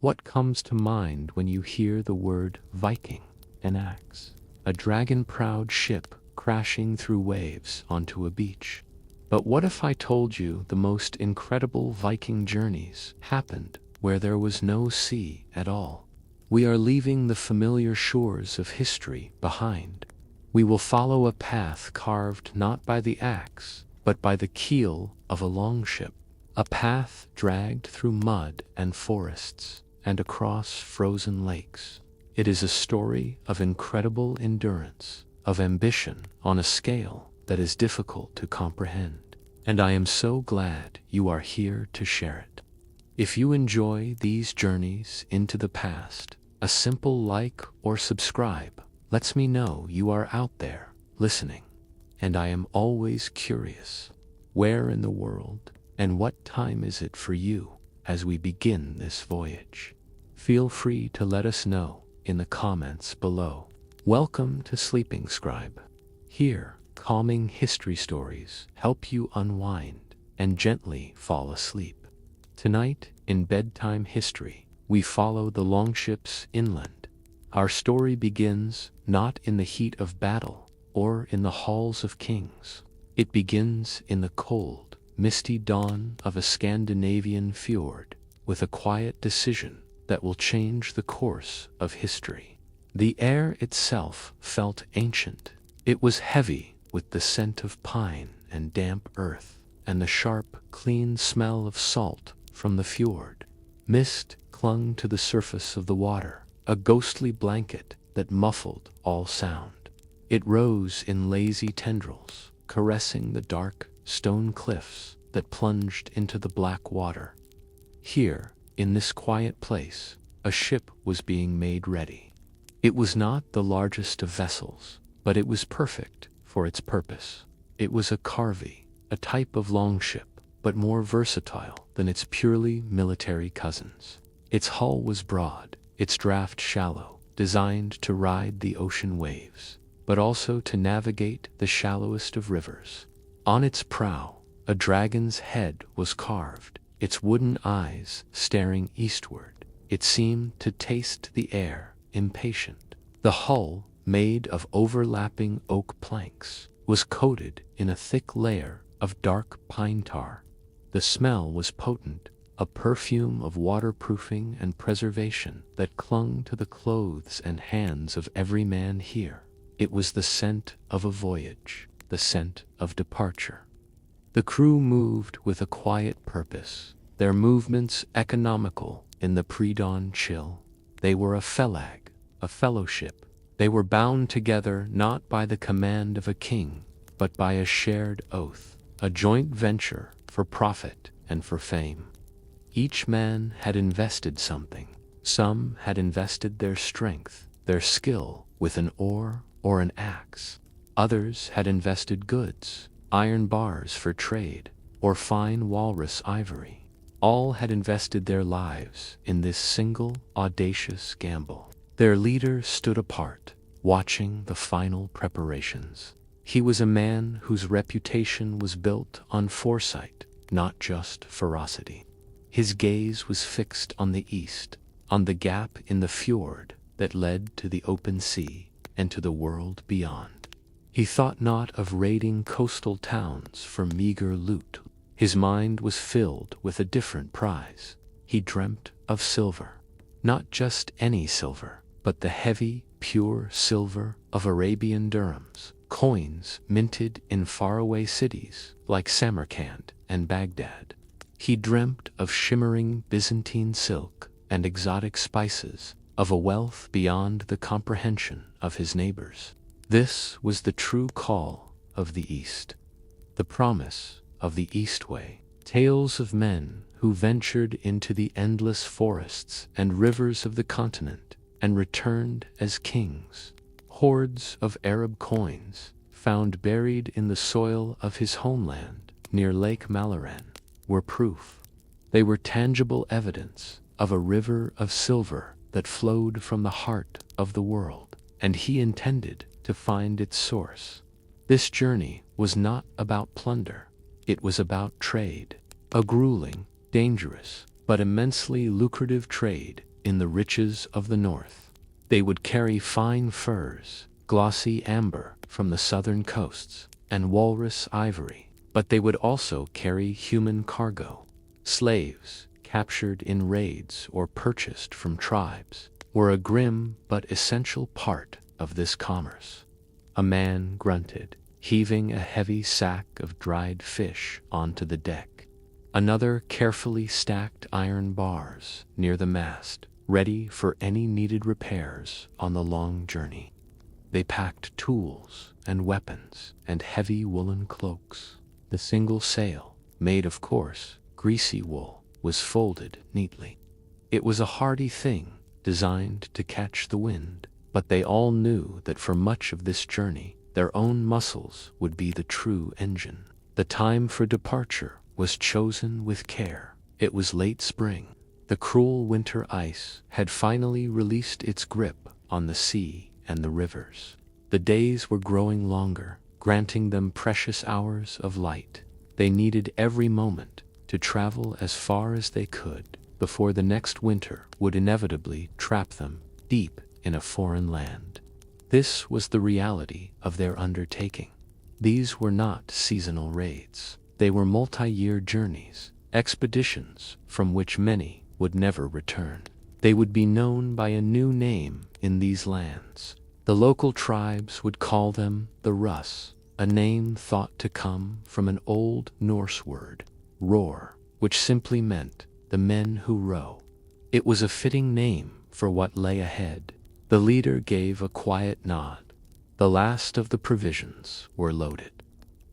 What comes to mind when you hear the word Viking? An axe, a dragon-proud ship crashing through waves onto a beach. But what if I told you the most incredible Viking journeys happened where there was no sea at all? We are leaving the familiar shores of history behind. We will follow a path carved not by the axe, but by the keel of a longship. A path dragged through mud and forests and across frozen lakes. It is a story of incredible endurance, of ambition on a scale that is difficult to comprehend. And I am so glad you are here to share it. If you enjoy these journeys into the past, a simple like or subscribe lets me know you are out there listening. And I am always curious, where in the world and what time is it for you as we begin this voyage? Feel free to let us know in the comments below. Welcome to Sleeping Scribe. Here, calming history stories help you unwind and gently fall asleep. Tonight, in Bedtime History, we follow the longships inland. Our story begins not in the heat of battle or in the halls of kings. It begins in the cold, misty dawn of a Scandinavian fjord, with a quiet decision that will change the course of history. The air itself felt ancient. It was heavy with the scent of pine and damp earth, and the sharp, clean smell of salt from the fjord. Mist clung to the surface of the water, a ghostly blanket that muffled all sound. It rose in lazy tendrils, caressing the dark stone cliffs that plunged into the black water. Here, in this quiet place, a ship was being made ready. It was not the largest of vessels, but it was perfect for its purpose. It was a carvey, a type of longship, but more versatile than its purely military cousins. Its hull was broad, its draft shallow, designed to ride the ocean waves, but also to navigate the shallowest of rivers. On its prow, a dragon's head was carved, its wooden eyes staring eastward. It seemed to taste the air, impatient. The hull, made of overlapping oak planks, was coated in a thick layer of dark pine tar. The smell was potent, a perfume of waterproofing and preservation that clung to the clothes and hands of every man here. It was the scent of a voyage, the scent of departure. The crew moved with a quiet purpose, their movements economical in the pre-dawn chill. They were a felag, a fellowship. They were bound together not by the command of a king, but by a shared oath, a joint venture for profit and for fame. Each man had invested something. Some had invested their strength, their skill with an oar or an axe. Others had invested goods, iron bars for trade, or fine walrus ivory. All had invested their lives in this single, audacious gamble. Their leader stood apart, watching the final preparations. He was a man whose reputation was built on foresight, not just ferocity. His gaze was fixed on the east, on the gap in the fjord that led to the open sea and to the world beyond. He thought not of raiding coastal towns for meager loot. His mind was filled with a different prize. He dreamt of silver. Not just any silver, but the heavy, pure silver of Arabian dirhams, coins minted in faraway cities like Samarkand and Baghdad. He dreamt of shimmering Byzantine silk and exotic spices, of a wealth beyond the comprehension of his neighbors. This was the true call of the East, the promise of the Eastway. Tales of men who ventured into the endless forests and rivers of the continent and returned as kings. Hordes of Arab coins, found buried in the soil of his homeland near Lake Maloran, were proof. They were tangible evidence of a river of silver that flowed from the heart of the world, and he intended to find its source. This journey was not about plunder. It was about trade, a grueling, dangerous, but immensely lucrative trade in the riches of the north. They would carry fine furs, glossy amber from the southern coasts, and walrus ivory, but they would also carry human cargo. Slaves, captured in raids or purchased from tribes, were a grim but essential part of this commerce. A man grunted, heaving a heavy sack of dried fish onto the deck. Another carefully stacked iron bars near the mast, ready for any needed repairs on the long journey. They packed tools and weapons and heavy woolen cloaks. The single sail, made of coarse, greasy wool, was folded neatly. It was a hardy thing, designed to catch the wind, but they all knew that for much of this journey, their own muscles would be the true engine. The time for departure was chosen with care. It was late spring. The cruel winter ice had finally released its grip on the sea and the rivers. The days were growing longer, granting them precious hours of light. They needed every moment to travel as far as they could before the next winter would inevitably trap them deep in a foreign land. This was the reality of their undertaking. These were not seasonal raids. They were multi-year journeys, expeditions from which many would never return. They would be known by a new name in these lands. The local tribes would call them the Russ, a name thought to come from an old Norse word, roar, which simply meant the men who row. It was a fitting name for what lay ahead. The leader gave a quiet nod. The last of the provisions were loaded.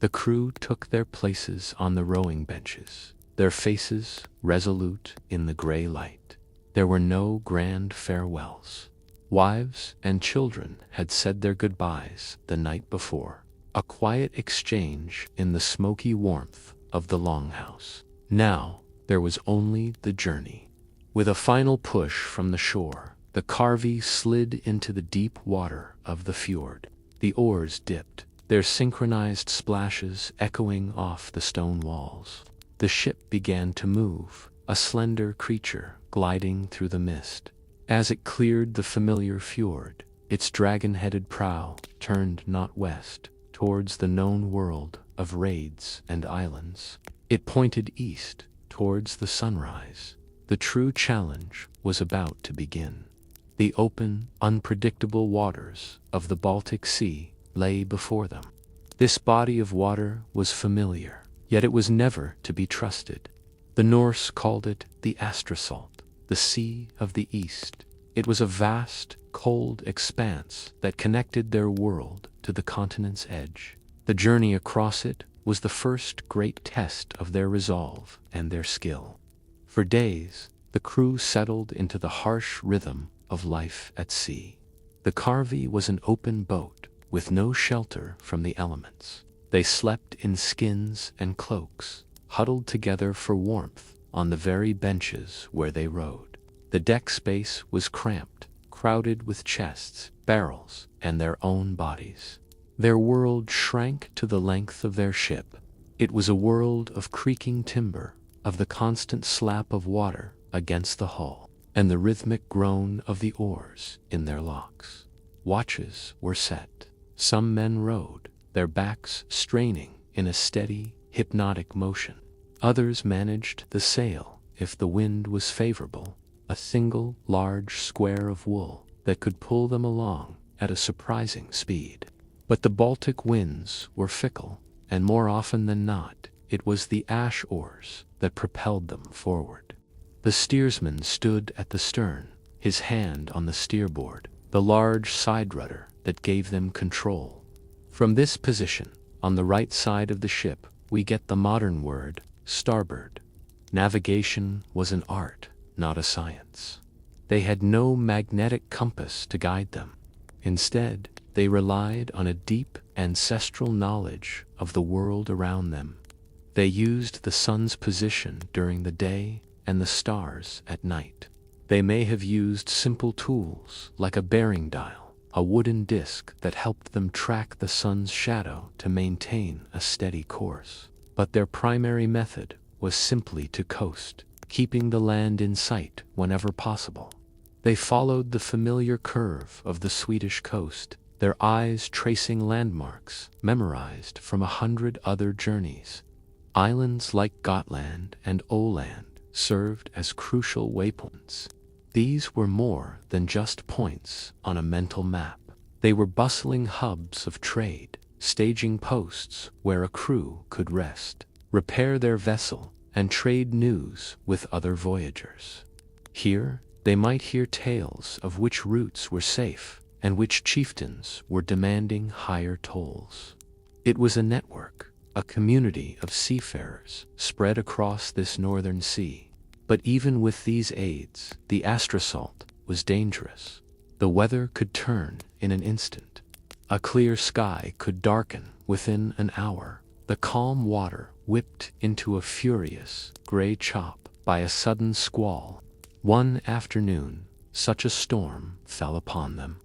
The crew took their places on the rowing benches, their faces resolute in the gray light. There were no grand farewells. Wives and children had said their goodbyes the night before, a quiet exchange in the smoky warmth of the longhouse. Now there was only the journey. With a final push from the shore, the Carvey slid into the deep water of the fjord. The oars dipped, their synchronized splashes echoing off the stone walls. The ship began to move, a slender creature gliding through the mist. As it cleared the familiar fjord, its dragon-headed prow turned not west, towards the known world of raids and islands. It pointed east, towards the sunrise. The true challenge was about to begin. The open, unpredictable waters of the Baltic Sea lay before them. This body of water was familiar, yet it was never to be trusted. The Norse called it the Astrasalt, the Sea of the East. It was a vast, cold expanse that connected their world to the continent's edge. The journey across it was the first great test of their resolve and their skill. For days, the crew settled into the harsh rhythm of life at sea. The Carvey was an open boat with no shelter from the elements. They slept in skins and cloaks, huddled together for warmth on the very benches where they rowed. The deck space was cramped, crowded with chests, barrels, and their own bodies. Their world shrank to the length of their ship. It was a world of creaking timber, of the constant slap of water against the hull, and the rhythmic groan of the oars in their locks. Watches were set. Some men rowed, their backs straining in a steady, hypnotic motion. Others managed the sail if the wind was favorable, a single large square of wool that could pull them along at a surprising speed. But the Baltic winds were fickle, and more often than not, it was the ash oars that propelled them forward. The steersman stood at the stern, his hand on the steerboard, the large side rudder that gave them control. From this position, on the right side of the ship, we get the modern word, starboard. Navigation was an art, not a science. They had no magnetic compass to guide them. Instead, they relied on a deep ancestral knowledge of the world around them. They used the sun's position during the day and the stars at night. They may have used simple tools like a bearing dial, a wooden disc that helped them track the sun's shadow to maintain a steady course. But their primary method was simply to coast, keeping the land in sight whenever possible. They followed the familiar curve of the Swedish coast, their eyes tracing landmarks memorized from 100 other journeys. Islands like Gotland and Åland served as crucial waypoints. These were more than just points on a mental map. They were bustling hubs of trade, staging posts where a crew could rest, repair their vessel, and trade news with other voyagers. Here, they might hear tales of which routes were safe and which chieftains were demanding higher tolls. It was a network, a community of seafarers spread across this northern sea. But even with these aids, the astrosalt was dangerous. The weather could turn in an instant. A clear sky could darken within an hour. The calm water whipped into a furious gray chop by a sudden squall. One afternoon, such a storm fell upon them.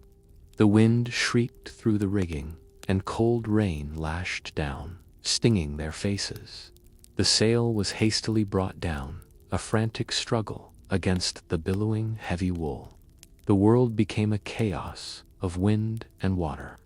The wind shrieked through the rigging, and cold rain lashed down, stinging their faces. The sail was hastily brought down, a frantic struggle against the billowing heavy wool. The world became a chaos of wind and water.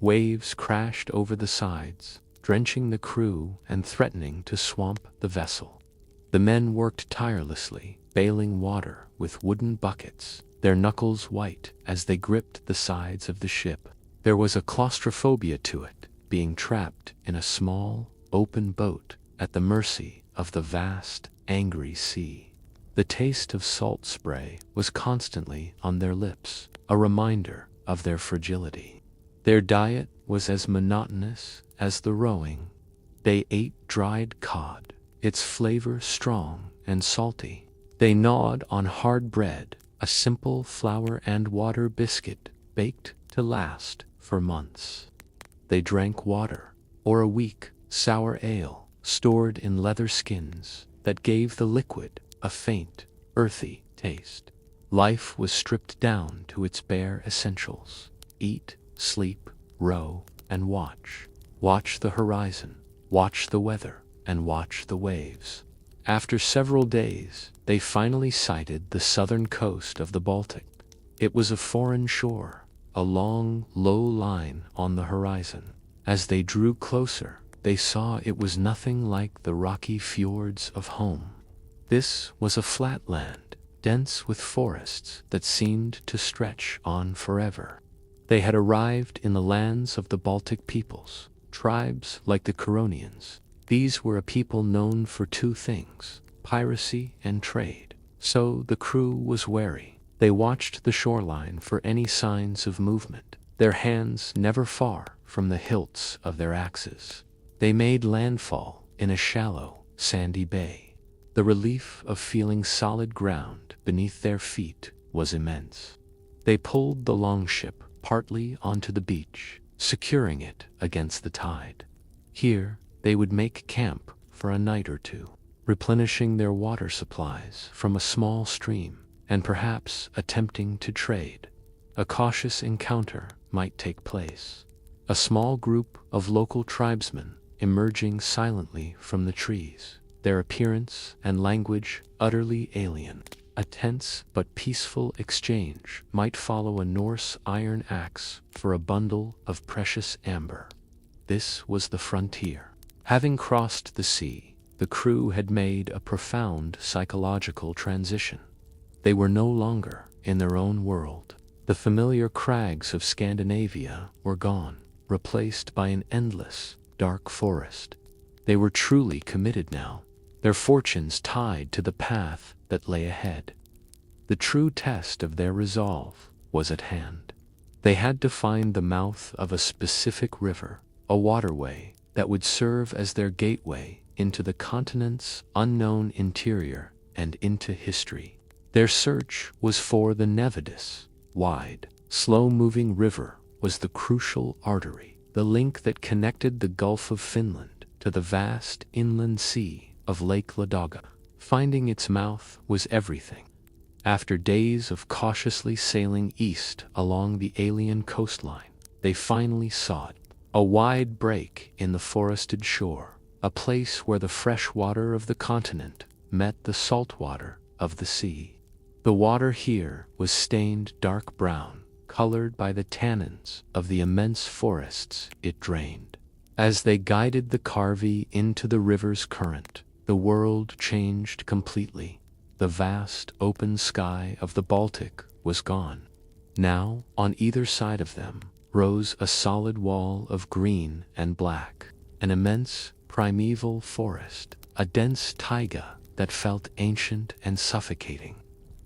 Waves crashed over the sides, drenching the crew and threatening to swamp the vessel. The men worked tirelessly, bailing water with wooden buckets, their knuckles white as they gripped the sides of the ship. There was a claustrophobia to it, being trapped in a small, open boat at the mercy of the vast, angry sea. The taste of salt spray was constantly on their lips, a reminder of their fragility. Their diet was as monotonous as the rowing. They ate dried cod, its flavor strong and salty. They gnawed on hard bread, a simple flour and water biscuit baked to last for months. They drank water, or a weak, sour ale, stored in leather skins that gave the liquid a faint, earthy taste. Life was stripped down to its bare essentials: eat, sleep, row, and watch. Watch the horizon, watch the weather, and watch the waves. After several days, they finally sighted the southern coast of the Baltic. It was a foreign shore, a long, low line on the horizon. As they drew closer, they saw it was nothing like the rocky fjords of home. This was a flat land, dense with forests that seemed to stretch on forever. They had arrived in the lands of the Baltic peoples, tribes like the Curonians. These were a people known for two things: piracy and trade. So the crew was wary. They watched the shoreline for any signs of movement, their hands never far from the hilts of their axes. They made landfall in a shallow, sandy bay. The relief of feeling solid ground beneath their feet was immense. They pulled the longship partly onto the beach, securing it against the tide. Here, they would make camp for a night or two, replenishing their water supplies from a small stream, and perhaps attempting to trade. A cautious encounter might take place. A small group of local tribesmen emerging silently from the trees, their appearance and language utterly alien. A tense but peaceful exchange might follow a Norse iron axe for a bundle of precious amber. This was the frontier. Having crossed the sea, the crew had made a profound psychological transition. They were no longer in their own world. The familiar crags of Scandinavia were gone, replaced by an endless, dark forest. They were truly committed now, their fortunes tied to the path that lay ahead. The true test of their resolve was at hand. They had to find the mouth of a specific river, a waterway that would serve as their gateway into the continent's unknown interior and into history. Their search was for the Nevidus. Wide, slow-moving river was the crucial artery, the link that connected the Gulf of Finland to the vast inland sea of Lake Ladoga. Finding its mouth was everything. After days of cautiously sailing east along the alien coastline, they finally saw it. A wide break in the forested shore, a place where the fresh water of the continent met the salt water of the sea. The water here was stained dark brown, colored by the tannins of the immense forests it drained. As they guided the Carvi into the river's current, the world changed completely. The vast open sky of the Baltic was gone. Now, on either side of them, rose a solid wall of green and black, an immense primeval forest, a dense taiga that felt ancient and suffocating.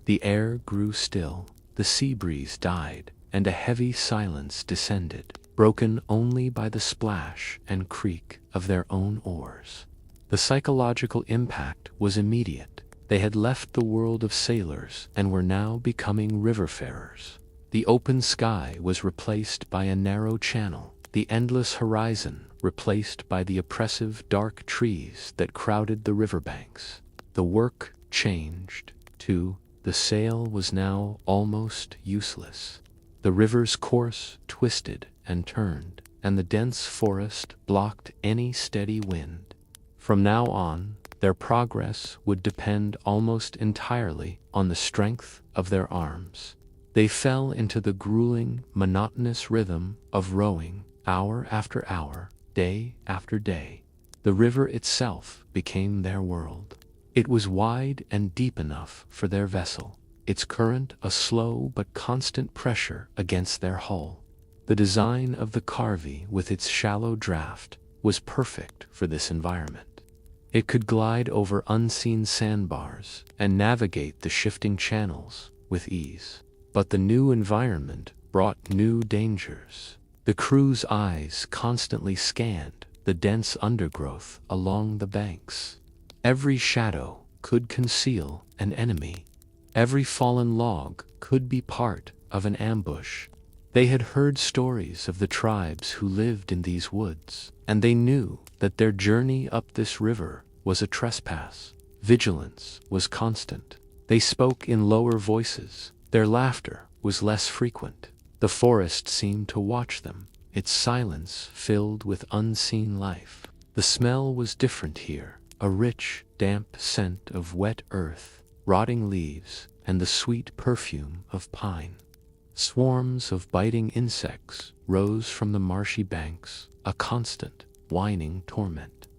The air grew still, the sea breeze died, and a heavy silence descended, broken only by the splash and creak of their own oars. The psychological impact was immediate. They had left the world of sailors and were now becoming riverfarers. The open sky was replaced by a narrow channel, the endless horizon replaced by the oppressive dark trees that crowded the riverbanks. The work changed, too. The sail was now almost useless. The river's course twisted and turned, and the dense forest blocked any steady wind. From now on, their progress would depend almost entirely on the strength of their arms. They fell into the grueling, monotonous rhythm of rowing, hour after hour, day after day. The river itself became their world. It was wide and deep enough for their vessel, its current a slow but constant pressure against their hull. The design of the Carvi, with its shallow draft, was perfect for this environment. It could glide over unseen sandbars and navigate the shifting channels with ease. But the new environment brought new dangers. The crew's eyes constantly scanned the dense undergrowth along the banks. Every shadow could conceal an enemy. Every fallen log could be part of an ambush. They had heard stories of the tribes who lived in these woods, and they knew that their journey up this river was a trespass. Vigilance was constant. They spoke in lower voices. Their laughter was less frequent. The forest seemed to watch them, its silence filled with unseen life. The smell was different here. A rich, damp scent of wet earth, rotting leaves, and the sweet perfume of pine. Swarms of biting insects rose from the marshy banks, a constant, whining torment.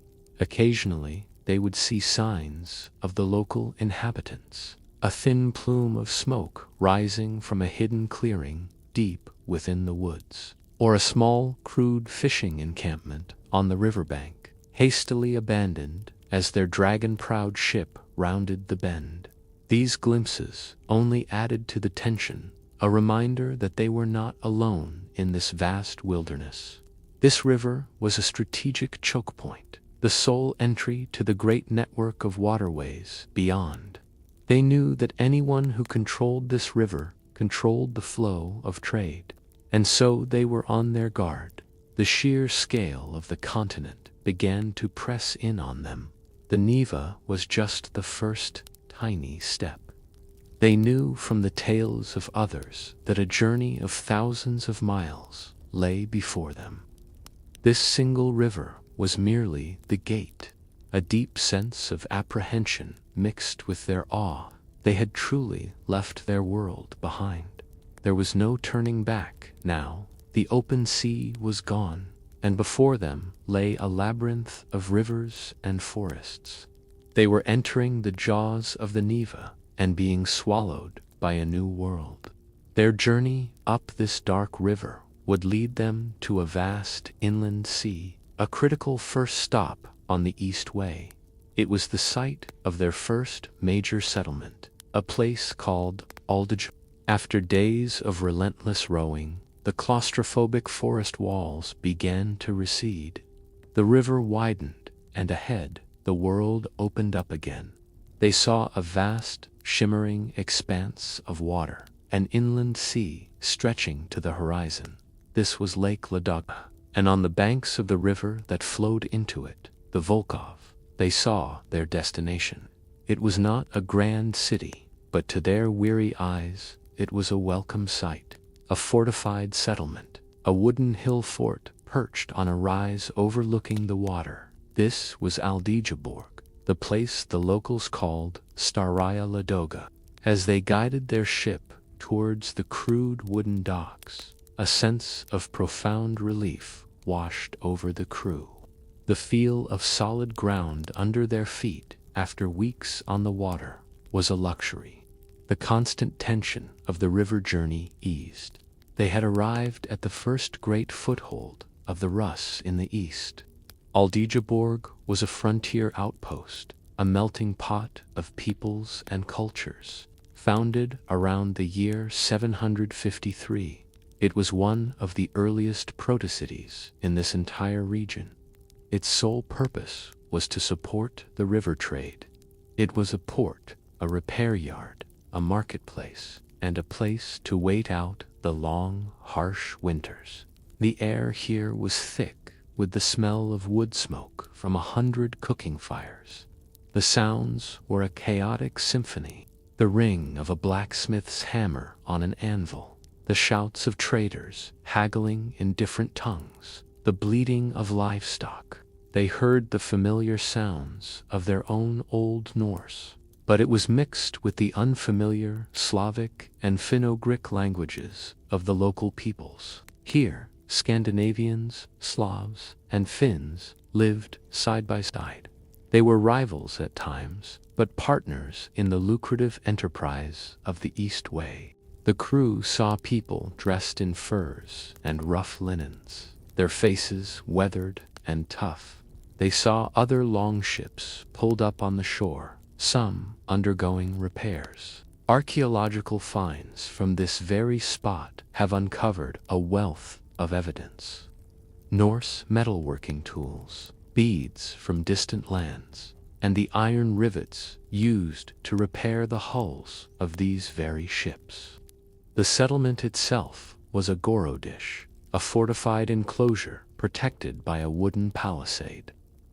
Occasionally, they would see signs of the local inhabitants, a thin plume of smoke rising from a hidden clearing deep within the woods, or a small, crude fishing encampment on the riverbank, hastily abandoned as their dragon-prowed ship rounded the bend. These glimpses only added to the tension, a reminder that they were not alone in this vast wilderness. This river was a strategic choke point, the sole entry to the great network of waterways beyond. They knew that anyone who controlled this river controlled the flow of trade, and so they were on their guard. The sheer scale of the continent began to press in on them. The Neva was just the first tiny step. They knew from the tales of others that a journey of thousands of miles lay before them. This single river was merely the gate. A deep sense of apprehension mixed with their awe. They had truly left their world behind. There was no turning back now. The open sea was gone, and before them lay a labyrinth of rivers and forests. They were entering the jaws of the Neva and being swallowed by a new world. Their journey up this dark river would lead them to a vast inland sea, a critical first stop on the East Way. It was the site of their first major settlement, a place called Aldaj. After days of relentless rowing, the claustrophobic forest walls began to recede. The river widened, and ahead, the world opened up again. They saw a vast, shimmering expanse of water, an inland sea stretching to the horizon. This was Lake Ladoga, and on the banks of the river that flowed into it, the Volkhov, they saw their destination. It was not a grand city, but to their weary eyes, it was a welcome sight. A fortified settlement, a wooden hill fort perched on a rise overlooking the water. This was Aldejaborg, the place the locals called Staraya Ladoga. As they guided their ship towards the crude wooden docks, a sense of profound relief washed over the crew. The feel of solid ground under their feet after weeks on the water was a luxury. The constant tension of the river journey eased. They had arrived at the first great foothold of the Russ in the east. Aldegeborg was a frontier outpost, a melting pot of peoples and cultures. Founded around the year 753, it was one of the earliest proto-cities in this entire region. Its sole purpose was to support the river trade. It was a port, a repair yard, a marketplace, and a place to wait out the long, harsh winters. The air here was thick with the smell of wood smoke from 100 cooking fires. The sounds were a chaotic symphony. The ring of a blacksmith's hammer on an anvil, the shouts of traders haggling in different tongues, the bleating of livestock. They heard the familiar sounds of their own Old Norse, but it was mixed with the unfamiliar Slavic and Finno-Ugric languages of the local peoples. Here, Scandinavians, Slavs, and Finns lived side by side. They were rivals at times, but partners in the lucrative enterprise of the East Way. The crew saw people dressed in furs and rough linens, their faces weathered and tough. They saw other longships pulled up on the shore, some undergoing repairs. Archaeological finds from this very spot have uncovered a wealth of evidence. Norse metalworking tools, beads from distant lands, and the iron rivets used to repair the hulls of these very ships. The settlement itself was a gorodish, a fortified enclosure protected by a wooden palisade.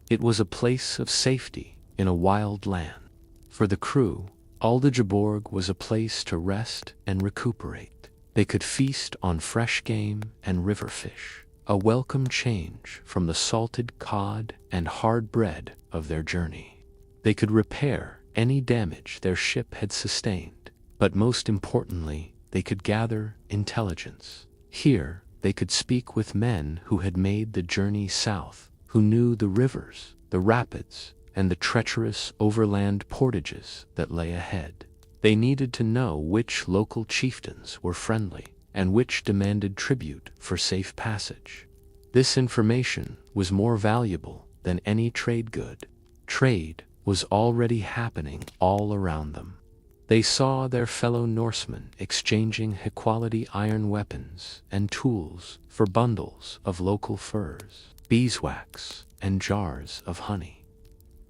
It was a place of safety in a wild land. For the crew, Aldegeborg was a place to rest and recuperate. They could feast on fresh game and river fish, a welcome change from the salted cod and hard bread of their journey. They could repair any damage their ship had sustained, but most importantly, they could gather intelligence. Here, they could speak with men who had made the journey south, who knew the rivers, the rapids, and the treacherous overland portages that lay ahead. They needed to know which local chieftains were friendly and which demanded tribute for safe passage. This information was more valuable than any trade good. Trade was already happening all around them. They saw their fellow Norsemen exchanging high-quality iron weapons and tools for bundles of local furs, beeswax, and jars of honey.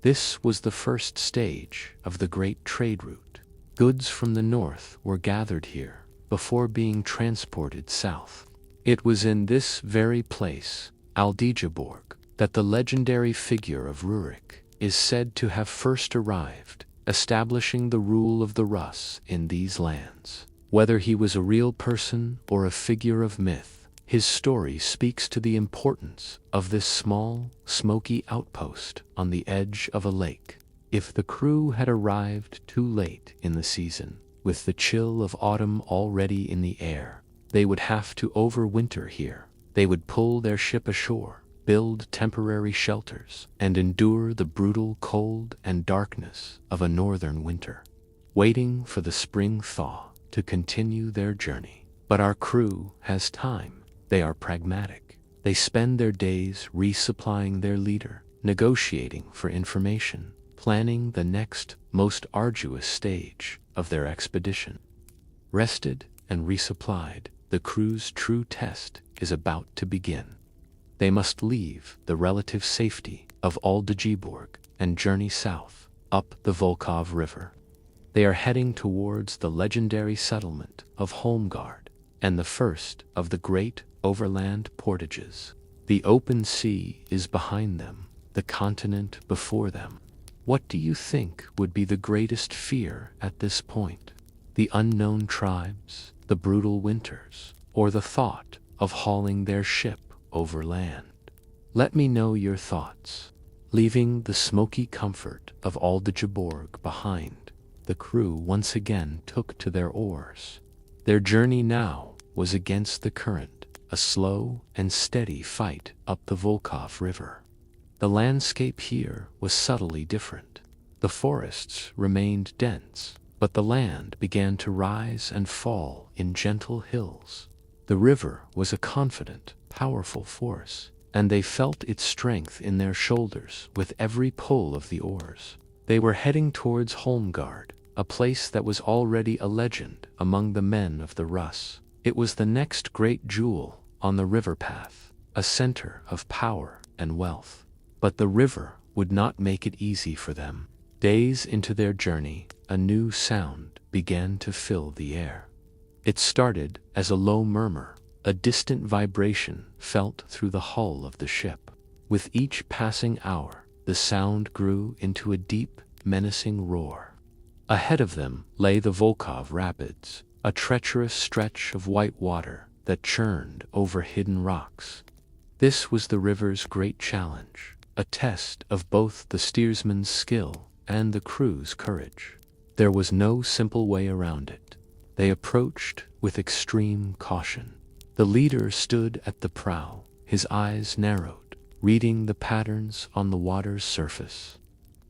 This was the first stage of the great trade route. Goods from the north were gathered here before being transported south. It was in this very place, Aldegeborg, that the legendary figure of Rurik is said to have first arrived, establishing the rule of the Russ in these lands. Whether he was a real person or a figure of myth, his story speaks to the importance of this small, smoky outpost on the edge of a lake. If the crew had arrived too late in the season, with the chill of autumn already in the air, they would have to overwinter here. They would pull their ship ashore, build temporary shelters, and endure the brutal cold and darkness of a northern winter, waiting for the spring thaw to continue their journey. But our crew has time. They are pragmatic. They spend their days resupplying their leader, negotiating for information, planning the next most arduous stage of their expedition. Rested and resupplied, the crew's true test is about to begin. They must leave the relative safety of Aldegeborg and journey south, up the Volkhov River. They are heading towards the legendary settlement of Holmgard and the first of the great overland portages. The open sea is behind them, the continent before them. What do you think would be the greatest fear at this point? The unknown tribes, the brutal winters, or the thought of hauling their ship over land? Let me know your thoughts. Leaving the smoky comfort of Aldegeborg behind, the crew once again took to their oars. Their journey now was against the current, a slow and steady fight up the Volkhov River. The landscape here was subtly different. The forests remained dense, but the land began to rise and fall in gentle hills. The river was a confident, powerful force, and they felt its strength in their shoulders with every pull of the oars. They were heading towards Holmgard, a place that was already a legend among the men of the Rus. It was the next great jewel on the river path, a center of power and wealth. But the river would not make it easy for them. Days into their journey, a new sound began to fill the air. It started as a low murmur, a distant vibration felt through the hull of the ship. With each passing hour, the sound grew into a deep, menacing roar. Ahead of them lay the Volkhov Rapids, a treacherous stretch of white water that churned over hidden rocks. This was the river's great challenge, a test of both the steersman's skill and the crew's courage. There was no simple way around it. They approached with extreme caution. The leader stood at the prow, his eyes narrowed, reading the patterns on the water's surface.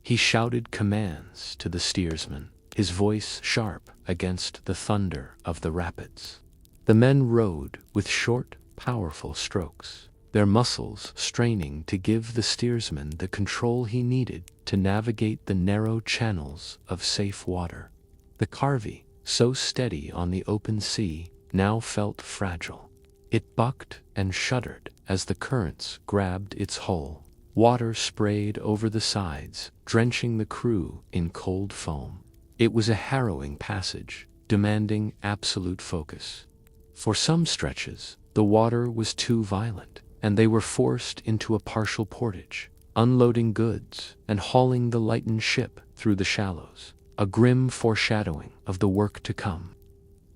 He shouted commands to the steersman, his voice sharp against the thunder of the rapids. The men rowed with short, powerful strokes, their muscles straining to give the steersman the control he needed to navigate the narrow channels of safe water. The Carvey, so steady on the open sea, now felt fragile. It bucked and shuddered as the currents grabbed its hull. Water sprayed over the sides, drenching the crew in cold foam. It was a harrowing passage, demanding absolute focus. For some stretches, the water was too violent, and they were forced into a partial portage, unloading goods and hauling the lightened ship through the shallows, a grim foreshadowing of the work to come.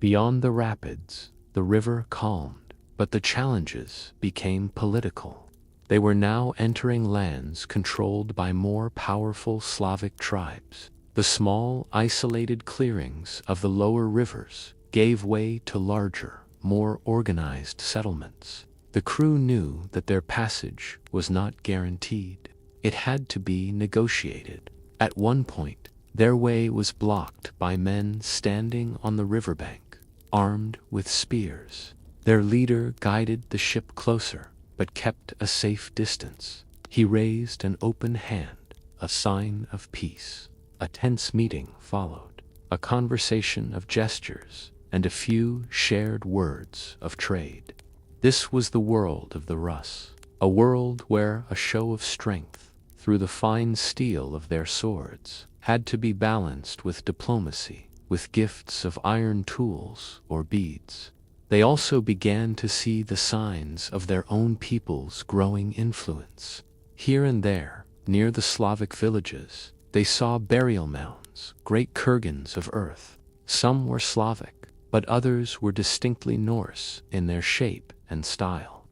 Beyond the rapids, the river calmed, but the challenges became political. They were now entering lands controlled by more powerful Slavic tribes. The small, isolated clearings of the lower rivers gave way to larger, more organized settlements. The crew knew that their passage was not guaranteed. It had to be negotiated. At one point, their way was blocked by men standing on the riverbank, armed with spears. Their leader guided the ship closer, but kept a safe distance. He raised an open hand, a sign of peace. A tense meeting followed, a conversation of gestures, and a few shared words of trade. This was the world of the Rus, a world where a show of strength, through the fine steel of their swords, had to be balanced with diplomacy, with gifts of iron tools or beads. They also began to see the signs of their own people's growing influence. Here and there, near the Slavic villages, they saw burial mounds, great kurgans of earth. Some were Slavic, but others were distinctly Norse in their shape and style.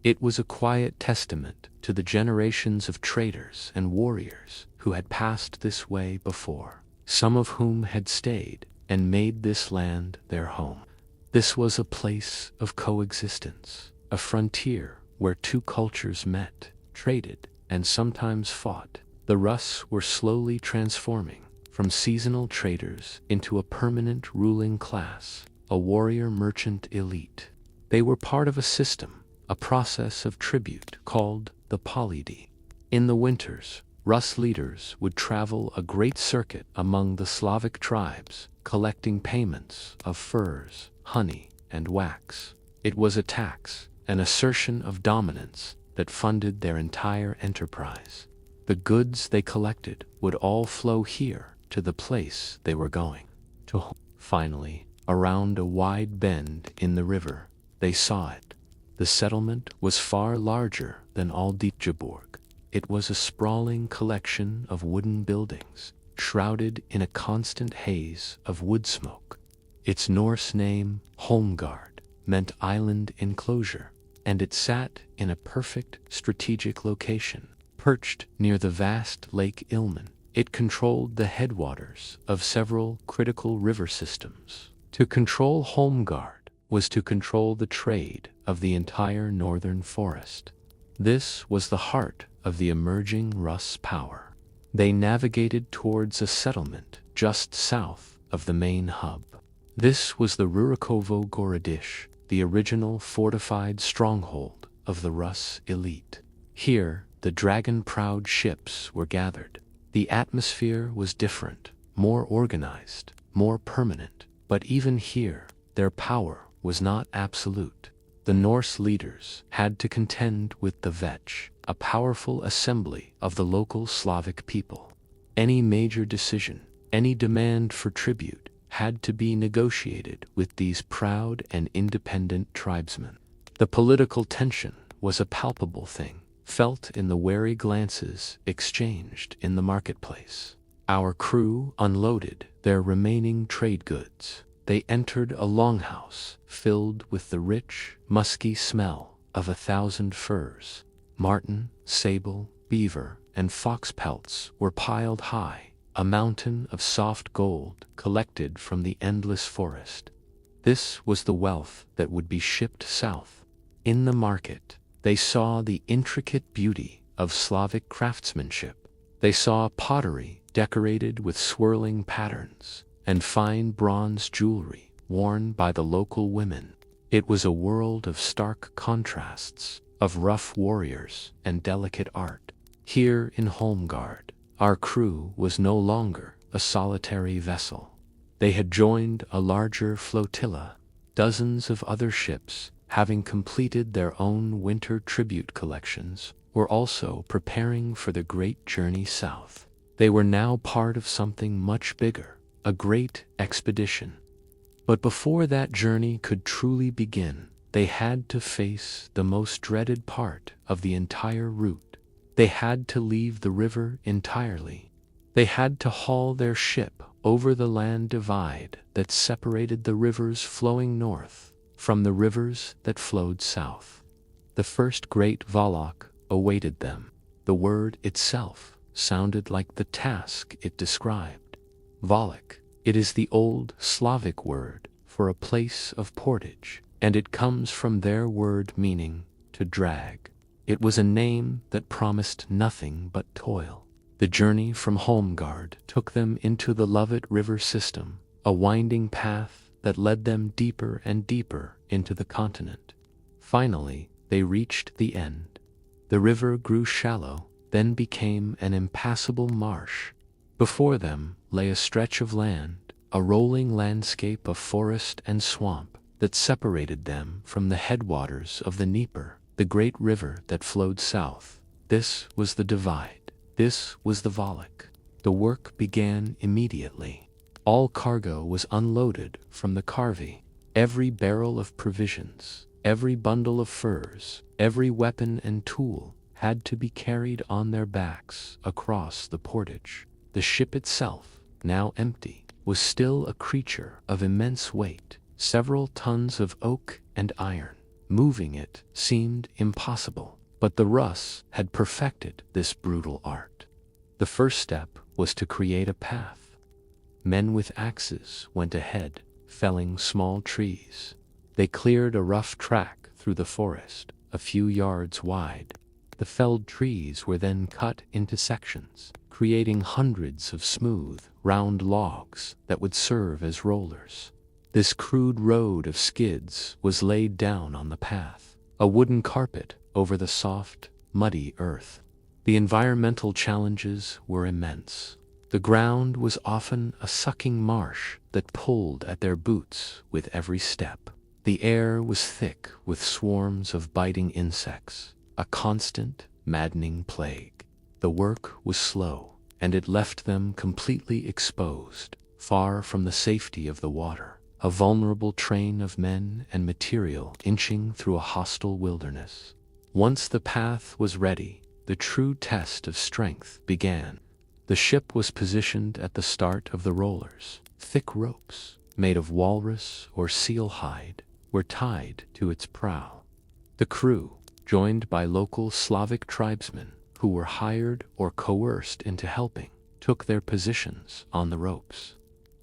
It was a quiet testament to the generations of traders and warriors who had passed this way before, some of whom had stayed and made this land their home. This was a place of coexistence, a frontier where two cultures met, traded, and sometimes fought. The Rus were slowly transforming from seasonal traders into a permanent ruling class, a warrior merchant elite. They were part of a system, a process of tribute called the polity. In the winters, Rus leaders would travel a great circuit among the Slavic tribes, collecting payments of furs, honey, and wax. It was a tax, an assertion of dominance that funded their entire enterprise. The goods they collected would all flow here to the place they were going to. Finally, around a wide bend in the river, they saw it. The settlement was far larger than Alditjaborg. It was a sprawling collection of wooden buildings, shrouded in a constant haze of wood smoke. Its Norse name, Holmgard, meant island enclosure, and it sat in a perfect strategic location. Perched near the vast Lake Ilmen, It controlled the headwaters of several critical river systems. To control Holmgard was to control the trade of the entire northern forest. This was the heart of the emerging Russ power. They navigated towards a settlement just south of the main hub. This was the Rurikovo Gorodish, the original fortified stronghold of the Russ elite. Here, the dragon-prowed ships were gathered. The atmosphere was different, more organized, more permanent, but even here, their power was not absolute. The Norse leaders had to contend with the Vetch, a powerful assembly of the local Slavic people. Any major decision, any demand for tribute, had to be negotiated with these proud and independent tribesmen. The political tension was a palpable thing, felt in the wary glances exchanged in the marketplace. Our crew unloaded their remaining trade goods. They entered a longhouse filled with the rich, musky smell of 1,000 furs. Marten, sable, beaver, and fox pelts were piled high, a mountain of soft gold collected from the endless forest. This was the wealth that would be shipped south. In the market, they saw the intricate beauty of Slavic craftsmanship. They saw pottery decorated with swirling patterns, and fine bronze jewelry worn by the local women. It was a world of stark contrasts, of rough warriors and delicate art. Here in Holmgard, our crew was no longer a solitary vessel. They had joined a larger flotilla, dozens of other ships, having completed their own winter tribute collections, were also preparing for the great journey south. They were now part of something much bigger, a great expedition. But before that journey could truly begin, they had to face the most dreaded part of the entire route. They had to leave the river entirely. They had to haul their ship over the land divide that separated the rivers flowing north from the rivers that flowed south. The first great Valak awaited them. The word itself sounded like the task it described. Valak, it is the old Slavic word for a place of portage, and it comes from their word meaning to drag. It was a name that promised nothing but toil. The journey from Holmgard took them into the Lovett River system, a winding path that led them deeper and deeper into the continent. Finally, they reached the end. The river grew shallow, then became an impassable marsh. Before them lay a stretch of land, a rolling landscape of forest and swamp that separated them from the headwaters of the Dnieper, the great river that flowed south. This was the divide. This was the Valak. The work began immediately. All cargo was unloaded from the Karvi. Every barrel of provisions, every bundle of furs, every weapon and tool had to be carried on their backs across the portage. The ship itself, now empty, was still a creature of immense weight, several tons of oak and iron. Moving it seemed impossible, but the Russ had perfected this brutal art. The first step was to create a path. Men with axes went ahead, felling small trees. They cleared a rough track through the forest, a few yards wide. The felled trees were then cut into sections, creating hundreds of smooth, round logs that would serve as rollers. This crude road of skids was laid down on the path, a wooden carpet over the soft, muddy earth. The environmental challenges were immense. The ground was often a sucking marsh that pulled at their boots with every step. The air was thick with swarms of biting insects, a constant, maddening plague. The work was slow, and it left them completely exposed, far from the safety of the water, a vulnerable train of men and material inching through a hostile wilderness. Once the path was ready, the true test of strength began. The ship was positioned at the start of the rollers. Thick ropes, made of walrus or seal hide, were tied to its prow. The crew, joined by local Slavic tribesmen who were hired or coerced into helping, took their positions on the ropes.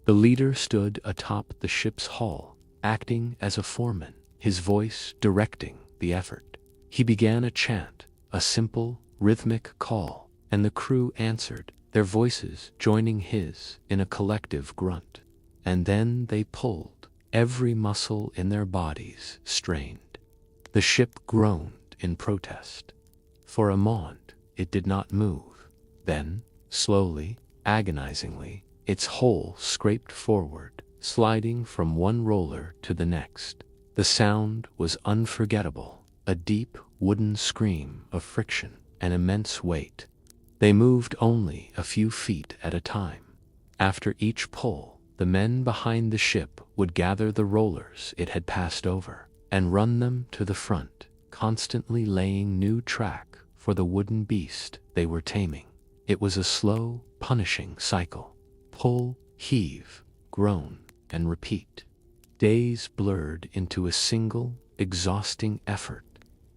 The leader stood atop the ship's hull, acting as a foreman, his voice directing the effort. He began a chant, a simple, rhythmic call, and the crew answered, their voices joining his in a collective grunt. And then they pulled, every muscle in their bodies strained. The ship groaned in protest. For a moment, it did not move. Then, slowly, agonizingly, its hull scraped forward, sliding from one roller to the next. The sound was unforgettable, a deep, wooden scream of friction, an immense weight. They moved only a few feet at a time. After each pull, the men behind the ship would gather the rollers it had passed over and run them to the front, constantly laying new track for the wooden beast they were taming. It was a slow, punishing cycle. Pull, heave, groan, and repeat. Days blurred into a single, exhausting effort.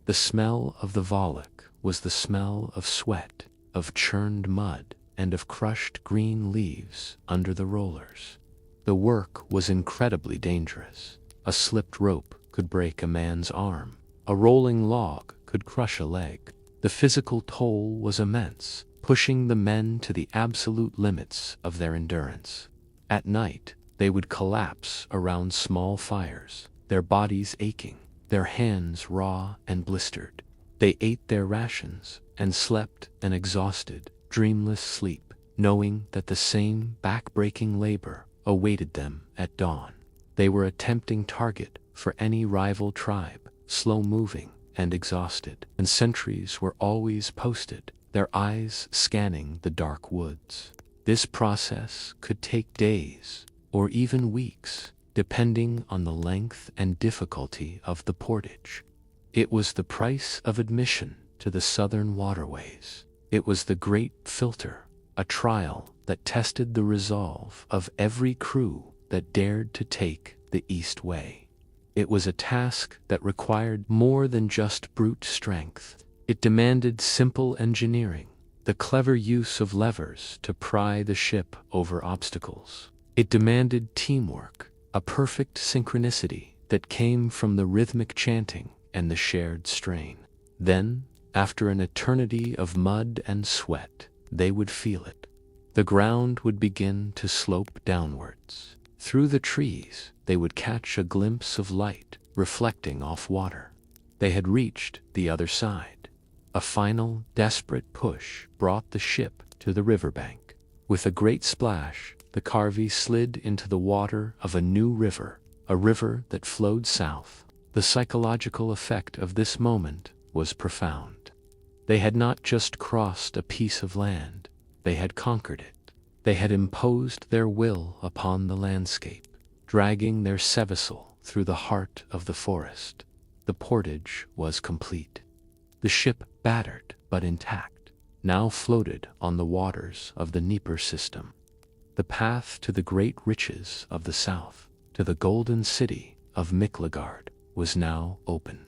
The smell of the Volok was the smell of sweat, of churned mud, and of crushed green leaves under the rollers. The work was incredibly dangerous. A slipped rope could break a man's arm. A rolling log could crush a leg. The physical toll was immense, pushing the men to the absolute limits of their endurance. At night, they would collapse around small fires, their bodies aching, their hands raw and blistered. They ate their rations and slept an exhausted, dreamless sleep, knowing that the same back-breaking labor awaited them at dawn. They were a tempting target for any rival tribe, slow-moving and exhausted, and sentries were always posted, their eyes scanning the dark woods. This process could take days or even weeks, depending on the length and difficulty of the portage. It was the price of admission to the southern waterways. It was the great filter, a trial that tested the resolve of every crew that dared to take the East Way. It was a task that required more than just brute strength. It demanded simple engineering, the clever use of levers to pry the ship over obstacles. It demanded teamwork, a perfect synchronicity that came from the rhythmic chanting and the shared strain. Then, after an eternity of mud and sweat, they would feel it. The ground would begin to slope downwards. Through the trees, they would catch a glimpse of light reflecting off water. They had reached the other side. A final, desperate push brought the ship to the riverbank. With a great splash, the Carvey slid into the water of a new river, a river that flowed south. The psychological effect of this moment was profound. They had not just crossed a piece of land, they had conquered it. They had imposed their will upon the landscape, dragging their Seversal through the heart of the forest. The portage was complete. The ship, battered but intact, now floated on the waters of the Dnieper system. The path to the great riches of the south, to the golden city of Miklagard, was now open.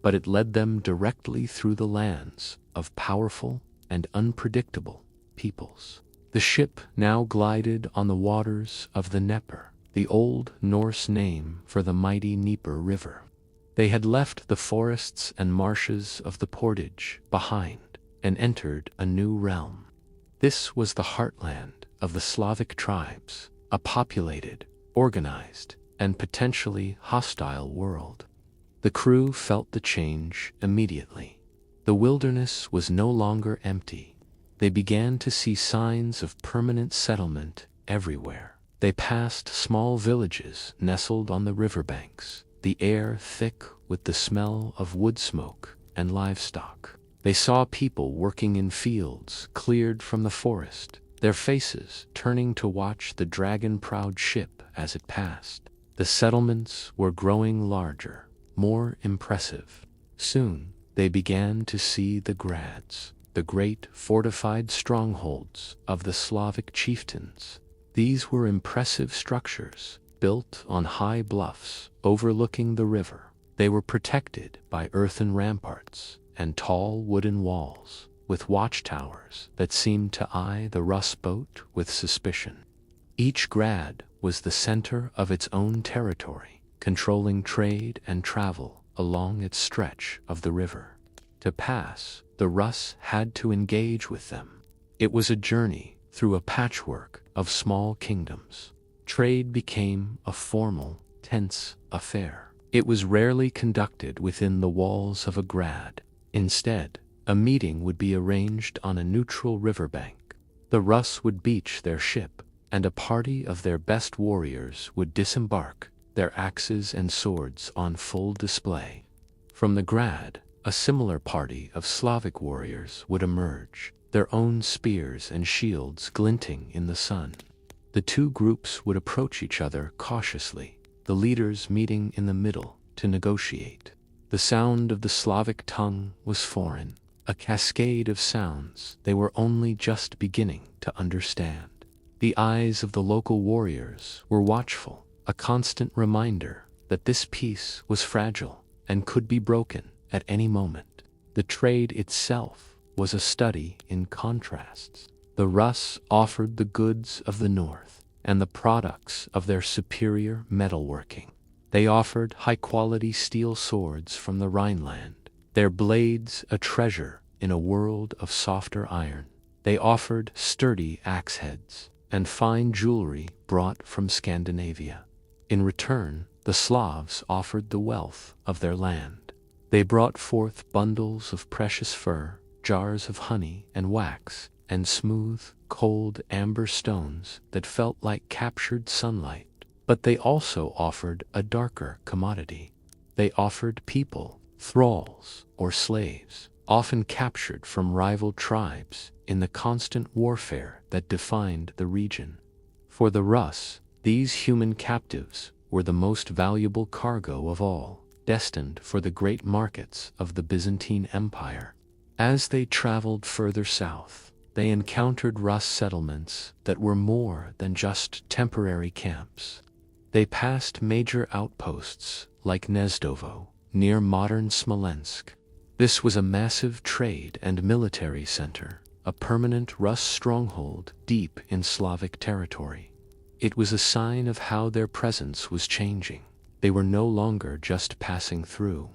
But it led them directly through the lands of powerful and unpredictable peoples. The ship now glided on the waters of the Dnieper, the old Norse name for the mighty Dnieper River. They had left the forests and marshes of the portage behind and entered a new realm. This was the heartland of the Slavic tribes, a populated, organized, and potentially hostile world. The crew felt the change immediately. The wilderness was no longer empty. They began to see signs of permanent settlement everywhere. They passed small villages nestled on the riverbanks, the air thick with the smell of wood smoke and livestock. They saw people working in fields cleared from the forest, their faces turning to watch the dragon-prowed ship as it passed. The settlements were growing larger, more impressive. Soon, they began to see the grads, the great fortified strongholds of the Slavic chieftains. These were impressive structures, built on high bluffs overlooking the river. They were protected by earthen ramparts and tall wooden walls, with watchtowers that seemed to eye the Russ boat with suspicion. Each grad was the center of its own territory, controlling trade and travel along its stretch of the river. To pass, the Russ had to engage with them. It was a journey through a patchwork of small kingdoms. Trade became a formal, tense affair. It was rarely conducted within the walls of a grad. Instead, a meeting would be arranged on a neutral riverbank. The Russ would beach their ship, and a party of their best warriors would disembark, their axes and swords on full display. From the grad, a similar party of Slavic warriors would emerge, their own spears and shields glinting in the sun. The two groups would approach each other cautiously, the leaders meeting in the middle to negotiate. The sound of the Slavic tongue was foreign, a cascade of sounds they were only just beginning to understand. The eyes of the local warriors were watchful, a constant reminder that this peace was fragile and could be broken at any moment. The trade itself was a study in contrasts. The Russ offered the goods of the north and the products of their superior metalworking. They offered high-quality steel swords from the Rhineland, their blades a treasure in a world of softer iron. They offered sturdy axe heads and fine jewelry brought from Scandinavia. In return, the Slavs offered the wealth of their land. They brought forth bundles of precious fur, jars of honey and wax, and smooth, cold amber stones that felt like captured sunlight. But they also offered a darker commodity. They offered people, thralls or slaves, often captured from rival tribes in the constant warfare that defined the region. For the Russ, these human captives were the most valuable cargo of all, destined for the great markets of the Byzantine Empire. As they traveled further south, they encountered Russ settlements that were more than just temporary camps. They passed major outposts like Gnezdovo, near modern Smolensk. This was a massive trade and military center, a permanent Russ stronghold deep in Slavic territory. It was a sign of how their presence was changing. They were no longer just passing through.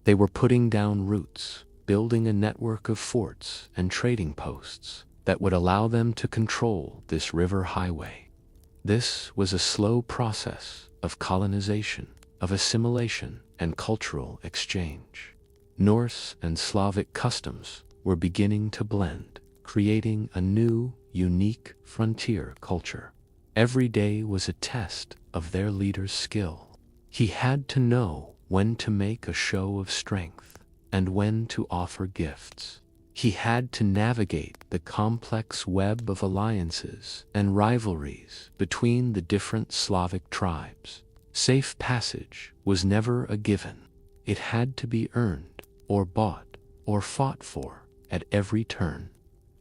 They were putting down roots, building a network of forts and trading posts that would allow them to control this river highway. This was a slow process of colonization, of assimilation, and cultural exchange. Norse and Slavic customs were beginning to blend, creating a new, unique frontier culture. Every day was a test of their leader's skill. He had to know when to make a show of strength and when to offer gifts. He had to navigate the complex web of alliances and rivalries between the different Slavic tribes. Safe passage was never a given. It had to be earned, or bought, or fought for at every turn.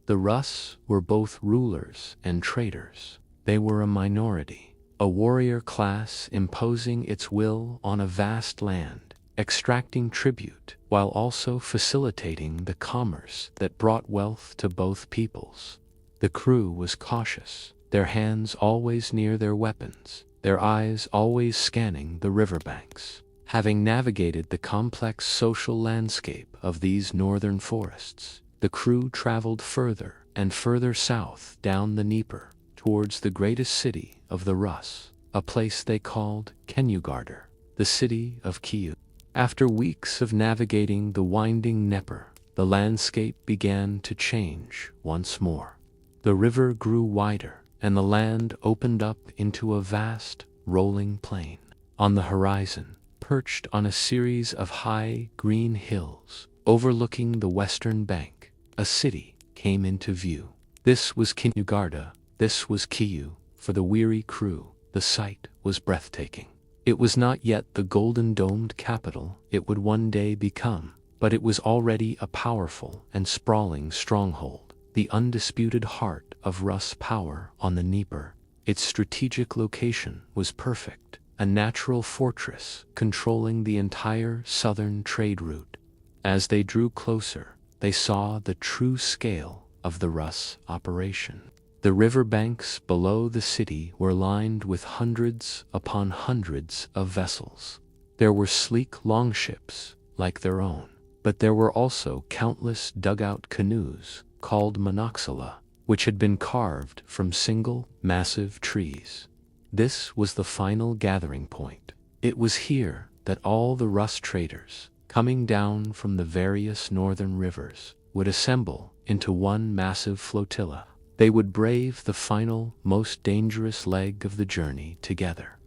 The Russ were both rulers and traders. They were a minority, a warrior class imposing its will on a vast land, extracting tribute while also facilitating the commerce that brought wealth to both peoples. The crew was cautious, their hands always near their weapons, their eyes always scanning the riverbanks. Having navigated the complex social landscape of these northern forests, the crew traveled further and further south down the Dnieper, towards the greatest city of the Russ, a place they called Kenyugarder, the city of Kyiv. After weeks of navigating the winding Dnieper, the landscape began to change once more. The river grew wider, and the land opened up into a vast, rolling plain. On the horizon, perched on a series of high, green hills overlooking the western bank, a city came into view. This was Kenyugarda, this was Kyiv. For the weary crew, the sight was breathtaking. It was not yet the golden-domed capital it would one day become, but it was already a powerful and sprawling stronghold, the undisputed heart of Russ power on the Dnieper. Its strategic location was perfect, a natural fortress controlling the entire southern trade route. As they drew closer, they saw the true scale of the Russ operation. The river banks below the city were lined with hundreds upon hundreds of vessels. There were sleek longships like their own, but there were also countless dugout canoes called monoxella, which had been carved from single, massive trees. This was the final gathering point. It was here that all the Russ traders, coming down from the various northern rivers, would assemble into one massive flotilla. They would brave the final, most dangerous leg of the journey together.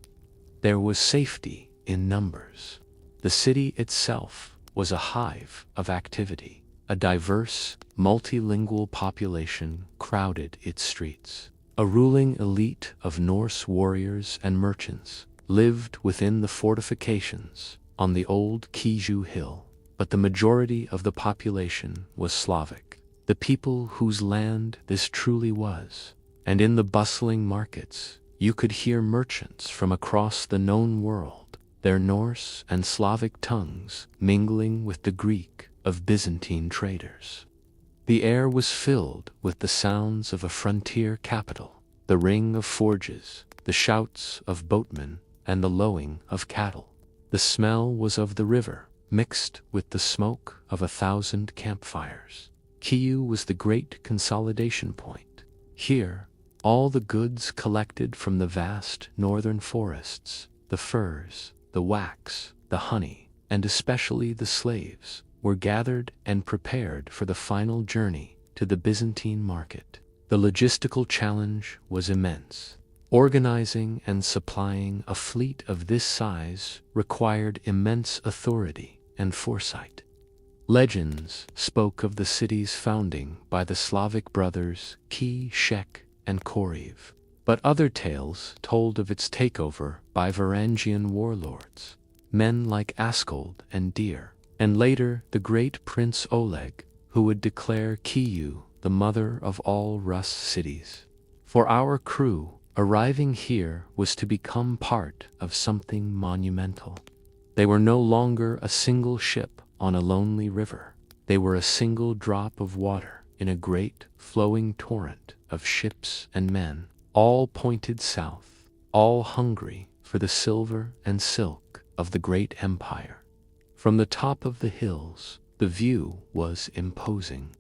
There was safety in numbers. The city itself was a hive of activity. A diverse, multilingual population crowded its streets. A ruling elite of Norse warriors and merchants lived within the fortifications on the old Kiju Hill, but the majority of the population was Slavic, the people whose land this truly was. And in the bustling markets, you could hear merchants from across the known world, their Norse and Slavic tongues mingling with the Greek of Byzantine traders. The air was filled with the sounds of a frontier capital, the ring of forges, the shouts of boatmen, and the lowing of cattle. The smell was of the river, mixed with the smoke of 1,000 campfires. Kyiv was the great consolidation point. Here, all the goods collected from the vast northern forests, the furs, the wax, the honey, and especially the slaves, were gathered and prepared for the final journey to the Byzantine market. The logistical challenge was immense. Organizing and supplying a fleet of this size required immense authority and foresight. Legends spoke of the city's founding by the Slavic brothers Ki, Shek, and Koriv, but other tales told of its takeover by Varangian warlords, men like Askold and Deer, and later the great Prince Oleg, who would declare Kyiv the mother of all Rus cities. For our crew, arriving here was to become part of something monumental. They were no longer a single ship on a lonely river. They were a single drop of water in a great, flowing torrent of ships and men, all pointed south, all hungry for the silver and silk of the great empire. From the top of the hills, the view was imposing.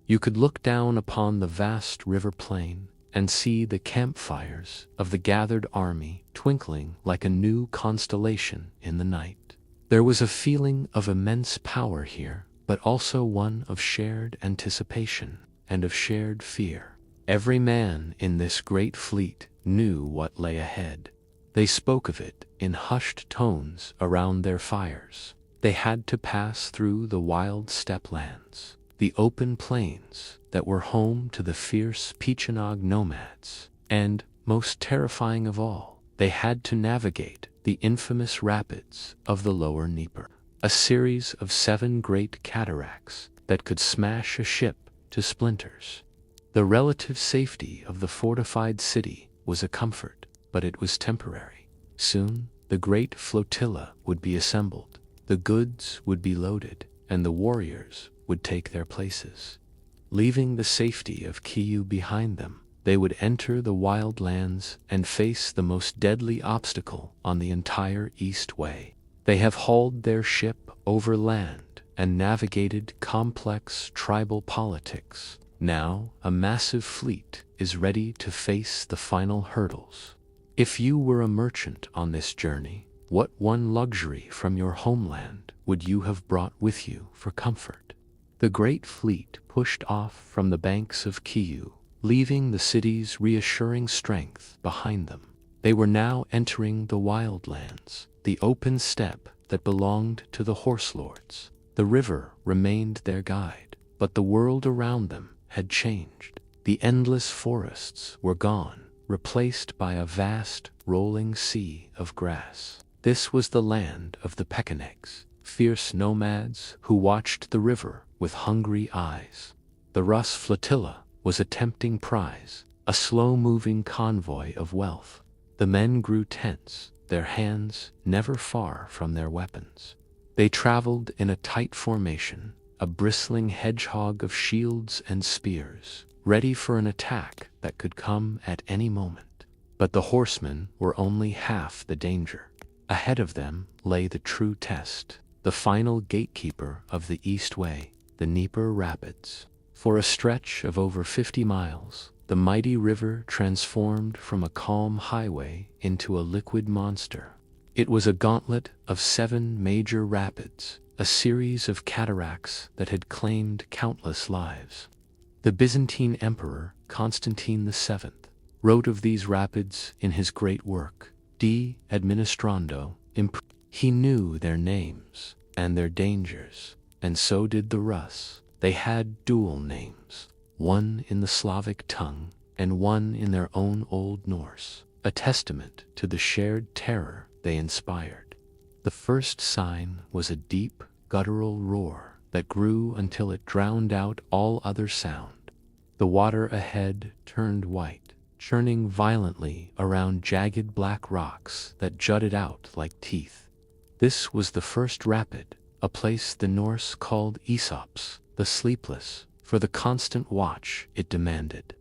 You could look down upon the vast river plain and see the campfires of the gathered army twinkling like a new constellation in the night. There was a feeling of immense power here, but also one of shared anticipation and of shared fear. Every man in this great fleet knew what lay ahead. They spoke of it in hushed tones around their fires. They had to pass through the wild steppe lands, the open plains that were home to the fierce Pechenog nomads, and, most terrifying of all, they had to navigate the infamous rapids of the lower Dnieper, a series of 7 great cataracts that could smash a ship to splinters. The relative safety of the fortified city was a comfort, but it was temporary. Soon, the great flotilla would be assembled, the goods would be loaded, and the warriors would take their places. Leaving the safety of Kyiv behind them, they would enter the wild lands and face the most deadly obstacle on the entire East Way. They have hauled their ship over land and navigated complex tribal politics. Now, a massive fleet is ready to face the final hurdles. If you were a merchant on this journey, what one luxury from your homeland would you have brought with you for comfort? The great fleet pushed off from the banks of Kyiv, leaving the city's reassuring strength behind them. They were now entering the wildlands, the open steppe that belonged to the horse lords. The river remained their guide, but the world around them had changed. The endless forests were gone, replaced by a vast, rolling sea of grass. This was the land of the Pechenegs, fierce nomads who watched the river with hungry eyes. The Rus flotilla was a tempting prize, a slow-moving convoy of wealth. The men grew tense, their hands never far from their weapons. They traveled in a tight formation, a bristling hedgehog of shields and spears, ready for an attack that could come at any moment. But the horsemen were only half the danger. Ahead of them lay the true test, the final gatekeeper of the East Way, the Dnieper Rapids. For a stretch of over 50 miles, the mighty river transformed from a calm highway into a liquid monster. It was a gauntlet of 7 major rapids, a series of cataracts that had claimed countless lives. The Byzantine Emperor Constantine VII wrote of these rapids in his great work, De Administrando. He knew their names and their dangers, and so did the Rus. They had dual names, one in the Slavic tongue and one in their own Old Norse, a testament to the shared terror they inspired. The first sign was a deep, guttural roar that grew until it drowned out all other sound. The water ahead turned white, churning violently around jagged black rocks that jutted out like teeth. This was the first rapid, a place the Norse called Aesop's, the sleepless, for the constant watch it demanded.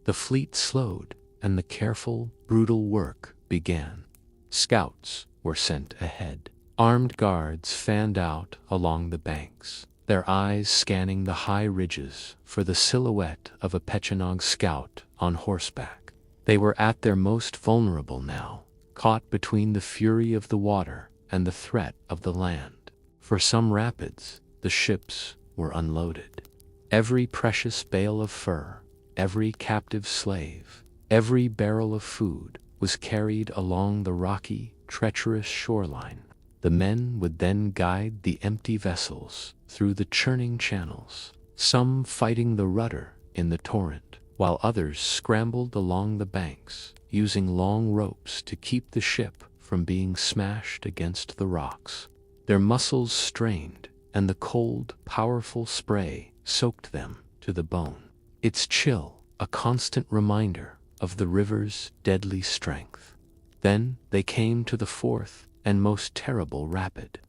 The fleet slowed, and the careful, brutal work began. Scouts were sent ahead. Armed guards fanned out along the banks, their eyes scanning the high ridges for the silhouette of a Pechenog scout on horseback. They were at their most vulnerable now, caught between the fury of the water and the threat of the land. For some rapids, the ships were unloaded. Every precious bale of fur, every captive slave, every barrel of food was carried along the rocky, treacherous shoreline. The men would then guide the empty vessels through the churning channels, some fighting the rudder in the torrent, while others scrambled along the banks, using long ropes to keep the ship from being smashed against the rocks. Their muscles strained, and the cold, powerful spray soaked them to the bone. Its chill, a constant reminder of the river's deadly strength. Then they came to the fourth and most terrible rapid.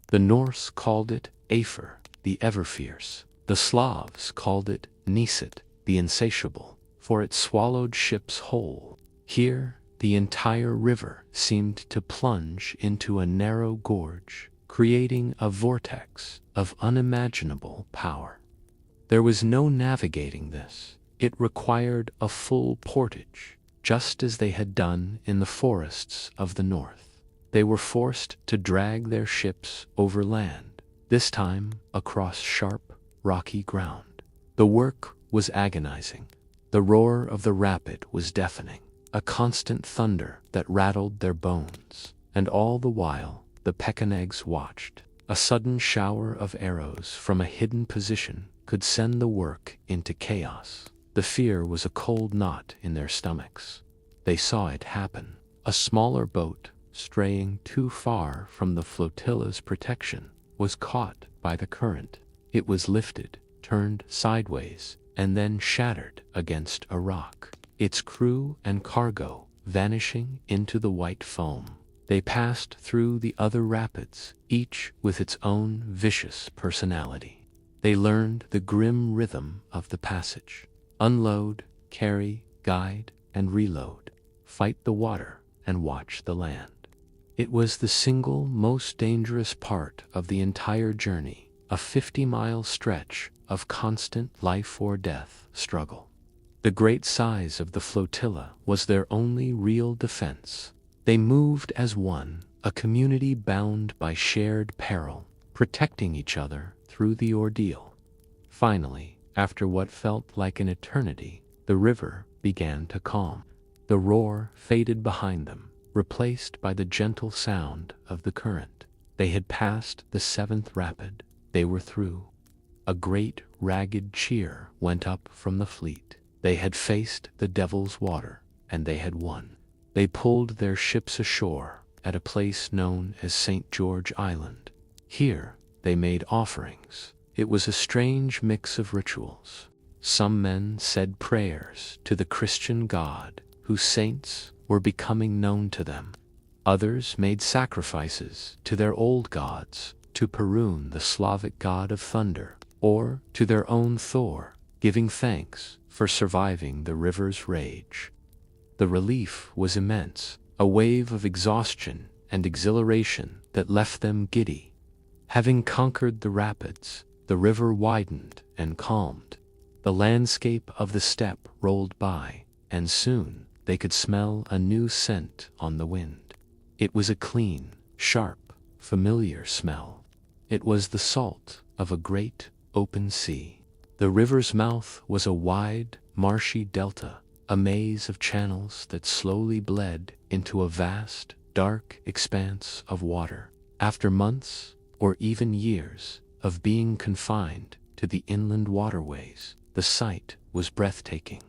The Norse called it Afer, the ever-fierce. The Slavs called it Niset, the insatiable, for it swallowed ships whole. Here, the entire river seemed to plunge into a narrow gorge, creating a vortex of unimaginable power. There was no navigating this. It required a full portage, just as they had done in the forests of the north. They were forced to drag their ships over land, this time across sharp, rocky ground. The work was agonizing. The roar of the rapid was deafening, a constant thunder that rattled their bones. And all the while, the Pechenegs watched. A sudden shower of arrows from a hidden position could send the work into chaos. The fear was a cold knot in their stomachs. They saw it happen. A smaller boat, straying too far from the flotilla's protection, was caught by the current. It was lifted, turned sideways, and then shattered against a rock, its crew and cargo vanishing into the white foam. They passed through the other rapids, each with its own vicious personality. They learned the grim rhythm of the passage. Unload, carry, guide, and reload. Fight the water and watch the land. It was the single most dangerous part of the entire journey, a 50-mile stretch of constant life-or-death struggle. The great size of the flotilla was their only real defense. They moved as one, a community bound by shared peril, protecting each other through the ordeal. Finally, after what felt like an eternity, the river began to calm. The roar faded behind them, replaced by the gentle sound of the current. They had passed the 7th rapid. They were through. A great, ragged cheer went up from the fleet. They had faced the devil's water, and they had won. They pulled their ships ashore at a place known as St. George Island. Here, they made offerings. It was a strange mix of rituals. Some men said prayers to the Christian God, whose saints were becoming known to them. Others made sacrifices to their old gods, to Perun, the Slavic god of thunder, or to their own Thor, giving thanks for surviving the river's rage. The relief was immense, a wave of exhaustion and exhilaration that left them giddy. Having conquered the rapids, the river widened and calmed. The landscape of the steppe rolled by, and soon they could smell a new scent on the wind. It was a clean, sharp, familiar smell. It was the salt of a great, open sea. The river's mouth was a wide, marshy delta, a maze of channels that slowly bled into a vast, dark expanse of water. After months, or even years, of being confined to the inland waterways, the sight was breathtaking.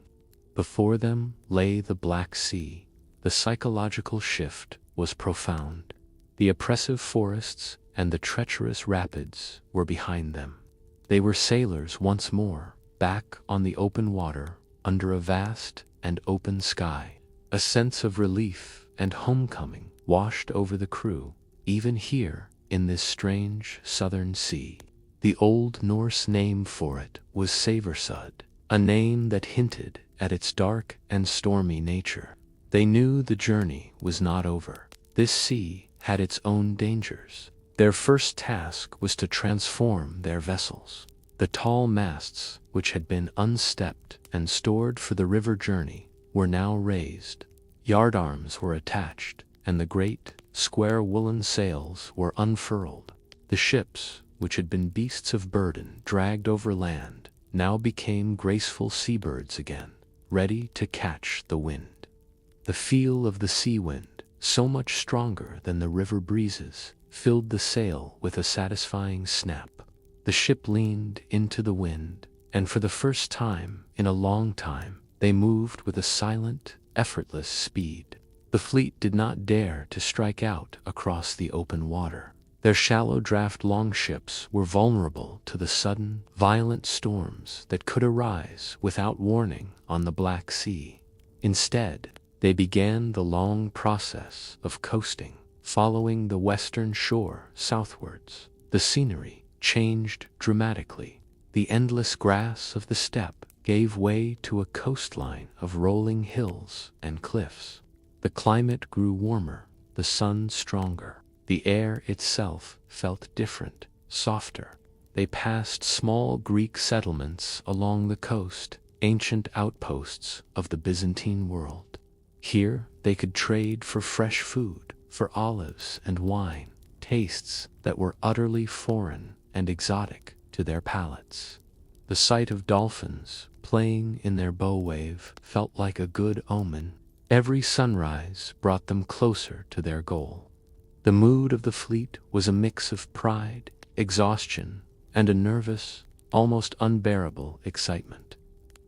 Before them lay the Black Sea. The psychological shift was profound. The oppressive forests and the treacherous rapids were behind them. They were sailors once more, back on the open water, under a vast and open sky. A sense of relief and homecoming washed over the crew, even here in this strange southern sea. The old Norse name for it was Savorsud, a name that hinted at its dark and stormy nature. They knew the journey was not over. This sea had its own dangers. Their first task was to transform their vessels. The tall masts, which had been unstepped and stored for the river journey, were now raised. Yardarms were attached, and the great, square woolen sails were unfurled. The ships, which had been beasts of burden dragged over land, now became graceful seabirds again, ready to catch the wind. The feel of the sea wind, so much stronger than the river breezes, filled the sail with a satisfying snap. The ship leaned into the wind, and for the first time in a long time, they moved with a silent, effortless speed. The fleet did not dare to strike out across the open water. Their shallow draft longships were vulnerable to the sudden, violent storms that could arise without warning on the Black Sea. Instead, they began the long process of coasting, following the western shore southwards. The scenery changed dramatically. The endless grass of the steppe gave way to a coastline of rolling hills and cliffs. The climate grew warmer, the sun stronger. The air itself felt different, softer. They passed small Greek settlements along the coast, ancient outposts of the Byzantine world. Here they could trade for fresh food, for olives and wine, tastes that were utterly foreign and exotic to their palates. The sight of dolphins playing in their bow wave felt like a good omen. Every sunrise brought them closer to their goal. The mood of the fleet was a mix of pride, exhaustion, and a nervous, almost unbearable excitement.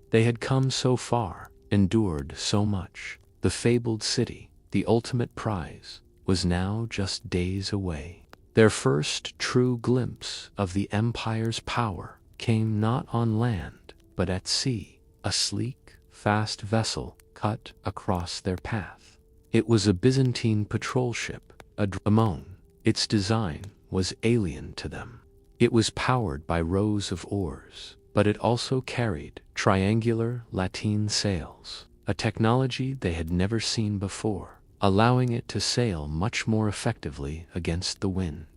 They had come so far, endured so much. The fabled city, the ultimate prize, was now just days away. Their first true glimpse of the Empire's power came not on land, but at sea. A sleek, fast vessel cut across their path. It was a Byzantine patrol ship, a Dramon. Its design was alien to them. It was powered by rows of oars, but it also carried triangular lateen sails, a technology they had never seen before, allowing it to sail much more effectively against the wind.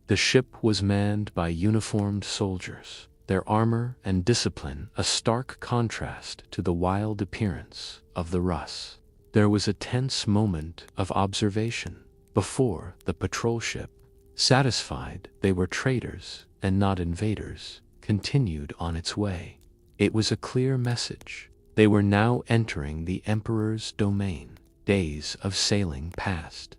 The ship was manned by uniformed soldiers, their armor and discipline a stark contrast to the wild appearance of the Russ. There was a tense moment of observation before the patrol ship, satisfied they were traders and not invaders, continued on its way. It was a clear message. They were now entering the Emperor's domain. Days of sailing passed.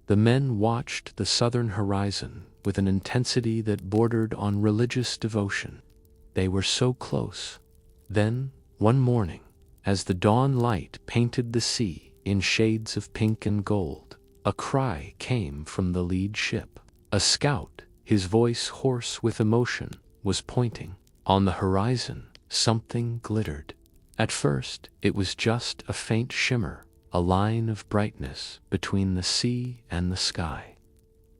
The men watched the southern horizon with an intensity that bordered on religious devotion. They were so close. Then, one morning, as the dawn light painted the sea in shades of pink and gold, a cry came from the lead ship. A scout, his voice hoarse with emotion, was pointing. On the horizon, something glittered. At first, it was just a faint shimmer, a line of brightness between the sea and the sky.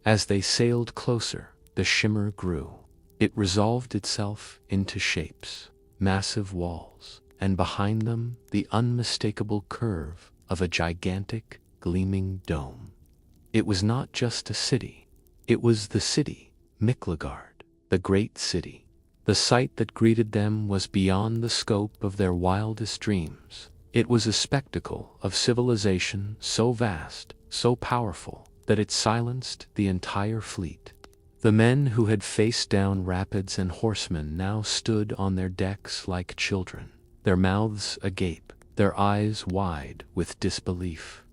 As they sailed closer, the shimmer grew. It resolved itself into shapes, massive walls, and behind them the unmistakable curve of a gigantic, gleaming dome. It was not just a city. It was the city, Miklagard, the great city. The sight that greeted them was beyond the scope of their wildest dreams. It was a spectacle of civilization so vast, so powerful, that it silenced the entire fleet. The men who had faced down rapids and horsemen now stood on their decks like children, their mouths agape, their eyes wide with disbelief.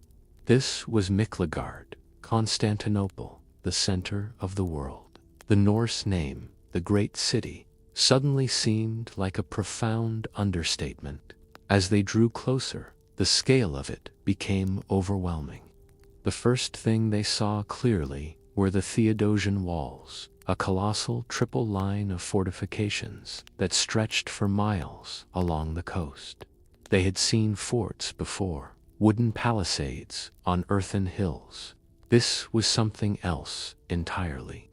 This was Miklagard, Constantinople, the center of the world. The Norse name, the great city, suddenly seemed like a profound understatement. As they drew closer, the scale of it became overwhelming. The first thing they saw clearly were the Theodosian walls, a colossal triple line of fortifications that stretched for miles along the coast. They had seen forts before, wooden palisades on earthen hills. This was something else entirely.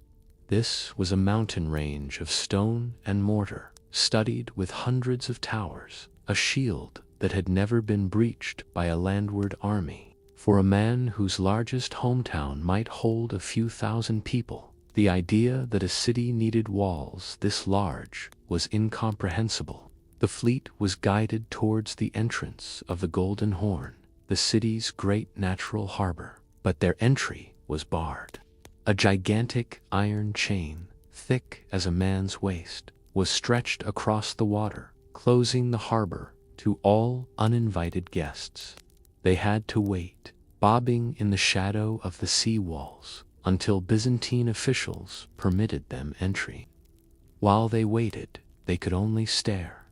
This was a mountain range of stone and mortar, studded with hundreds of towers, a shield that had never been breached by a landward army. For a man whose largest hometown might hold a few thousand people, the idea that a city needed walls this large was incomprehensible. The fleet was guided towards the entrance of the Golden Horn, the city's great natural harbor, but their entry was barred. A gigantic iron chain, thick as a man's waist, was stretched across the water, closing the harbor to all uninvited guests. They had to wait, bobbing in the shadow of the sea walls, until Byzantine officials permitted them entry. While they waited, they could only stare.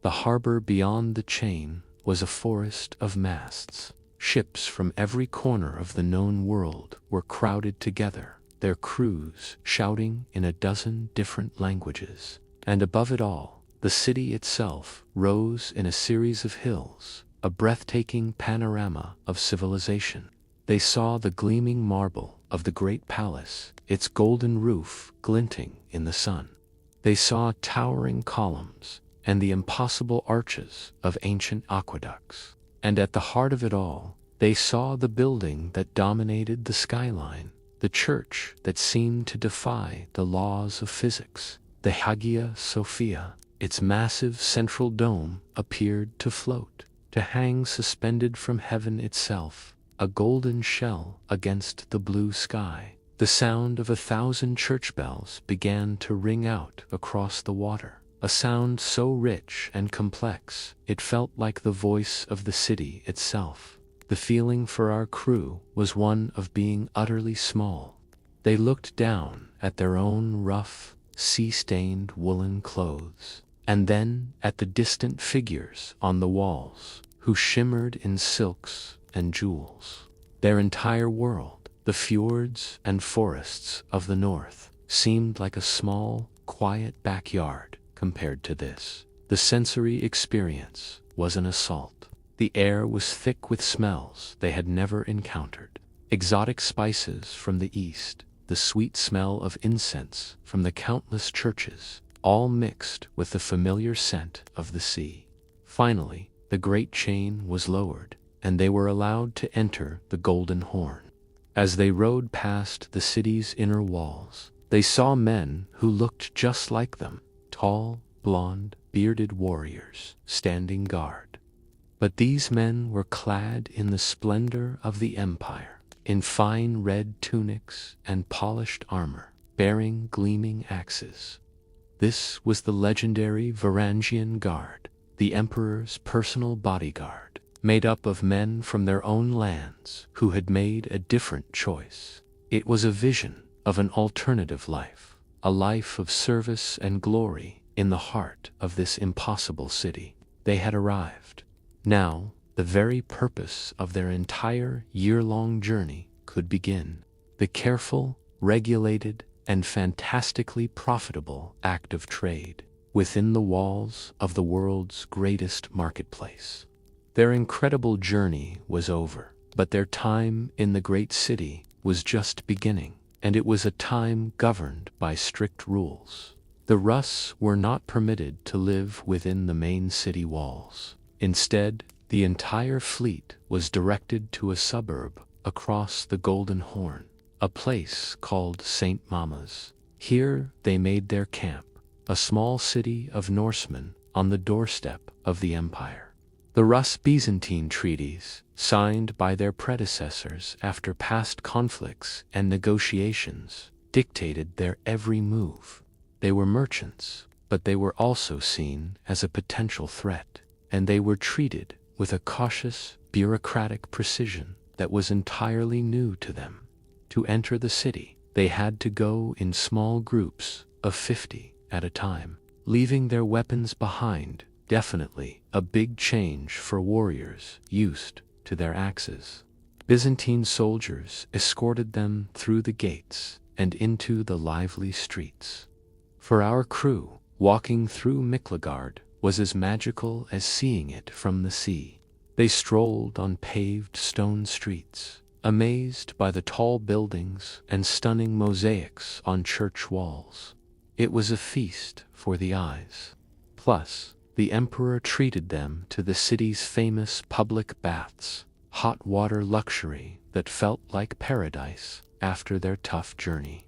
The harbor beyond the chain was a forest of masts. Ships from every corner of the known world were crowded together, their crews shouting in a dozen different languages. And above it all, the city itself rose in a series of hills, a breathtaking panorama of civilization. They saw the gleaming marble of the great palace, its golden roof glinting in the sun. They saw towering columns and the impossible arches of ancient aqueducts. And at the heart of it all, they saw the building that dominated the skyline, the church that seemed to defy the laws of physics, the Hagia Sophia. Its massive central dome appeared to float, to hang suspended from heaven itself, a golden shell against the blue sky. The sound of 1,000 church bells began to ring out across the water, a sound so rich and complex it felt like the voice of the city itself. The feeling for our crew was one of being utterly small. They looked down at their own rough, sea-stained woolen clothes, and then at the distant figures on the walls, who shimmered in silks and jewels. Their entire world, the fjords and forests of the north, seemed like a small, quiet backyard compared to this. The sensory experience was an assault. The air was thick with smells they had never encountered. Exotic spices from the east, the sweet smell of incense from the countless churches, all mixed with the familiar scent of the sea. Finally, the great chain was lowered, and they were allowed to enter the Golden Horn. As they rode past the city's inner walls, they saw men who looked just like them, tall, blond, bearded warriors, standing guard. But these men were clad in the splendor of the empire, in fine red tunics and polished armor, bearing gleaming axes. This was the legendary Varangian Guard, the emperor's personal bodyguard, made up of men from their own lands who had made a different choice. It was a vision of an alternative life, a life of service and glory in the heart of this impossible city. They had arrived. Now, the very purpose of their entire year-long journey could begin. The careful, regulated, and fantastically profitable act of trade within the walls of the world's greatest marketplace. Their incredible journey was over, but their time in the great city was just beginning, and it was a time governed by strict rules. The Rus were not permitted to live within the main city walls. Instead, the entire fleet was directed to a suburb across the Golden Horn, a place called St. Mama's. Here they made their camp, a small city of Norsemen on the doorstep of the empire. The Rus-Byzantine treaties, signed by their predecessors after past conflicts and negotiations, dictated their every move. They were merchants, but they were also seen as a potential threat, and they were treated with a cautious, bureaucratic precision that was entirely new to them. To enter the city, they had to go in small groups of 50 at a time, leaving their weapons behind, definitely a big change for warriors used to their axes. Byzantine soldiers escorted them through the gates and into the lively streets. For our crew, walking through Miklagard was as magical as seeing it from the sea. They strolled on paved stone streets, amazed by the tall buildings and stunning mosaics on church walls. It was a feast for the eyes. Plus, the emperor treated them to the city's famous public baths, hot water luxury that felt like paradise after their tough journey.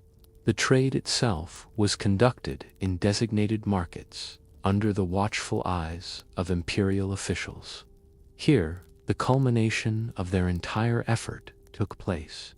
The trade itself was conducted in designated markets under the watchful eyes of imperial officials. Here, the culmination of their entire effort took place.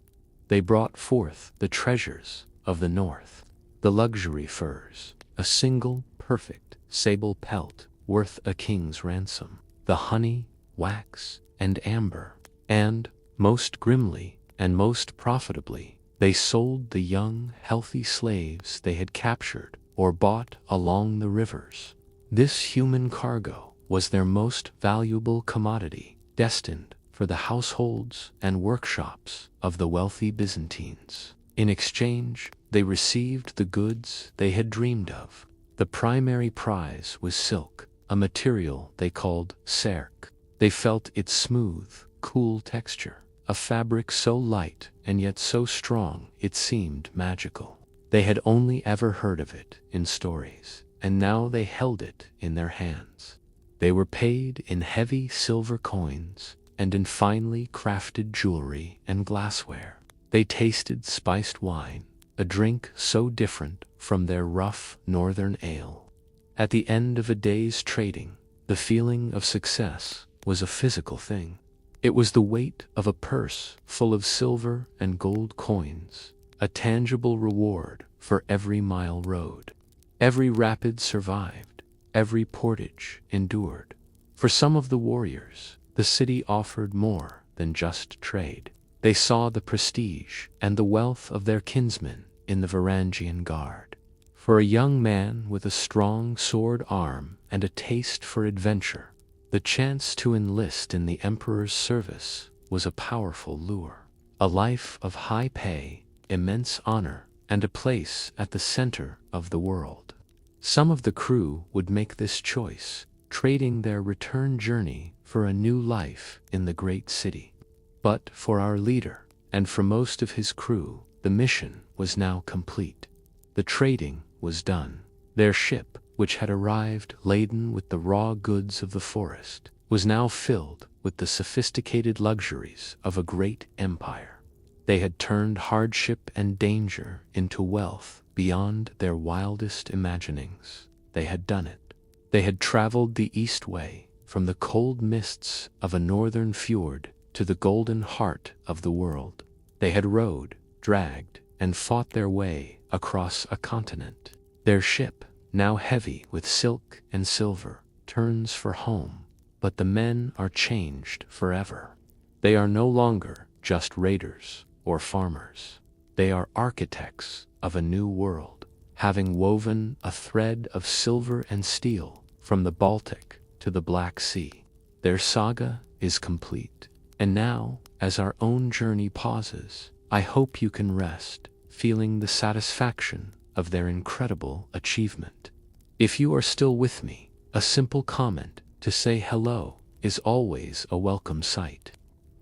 They brought forth the treasures of the north, the luxury furs, a single perfect sable pelt worth a king's ransom, the honey, wax, and amber, and, most grimly and most profitably, they sold the young, healthy slaves they had captured or bought along the rivers. This human cargo was their most valuable commodity, destined for the households and workshops of the wealthy Byzantines. In exchange, they received the goods they had dreamed of. The primary prize was silk, a material they called serk. They felt its smooth, cool texture, a fabric so light and yet so strong it seemed magical. They had only ever heard of it in stories, and now they held it in their hands. They were paid in heavy silver coins and in finely crafted jewelry and glassware. They tasted spiced wine, a drink so different from their rough northern ale. At the end of a day's trading, the feeling of success was a physical thing. It was the weight of a purse full of silver and gold coins, a tangible reward for every mile rowed. Every rapid survived, every portage endured. For some of the warriors, the city offered more than just trade. They saw the prestige and the wealth of their kinsmen in the Varangian Guard. For a young man with a strong sword arm and a taste for adventure, the chance to enlist in the emperor's service was a powerful lure. A life of high pay, immense honor, and a place at the center of the world. Some of the crew would make this choice, trading their return journey for a new life in the great city. But for our leader, and for most of his crew, the mission was now complete. The trading was done. Their ship, which had arrived laden with the raw goods of the forest, was now filled with the sophisticated luxuries of a great empire. They had turned hardship and danger into wealth beyond their wildest imaginings. They had done it. They had traveled the east way, from the cold mists of a northern fjord to the golden heart of the world. They had rowed, dragged, and fought their way across a continent. Their ship, now heavy with silk and silver, turns for home, but the men are changed forever. They are no longer just raiders or farmers. They are architects of a new world, having woven a thread of silver and steel from the Baltic to the Black Sea. Their saga is complete, and now, as our own journey pauses, I hope you can rest, feeling the satisfaction of their incredible achievement. If you are still with me, a simple comment to say hello is always a welcome sight.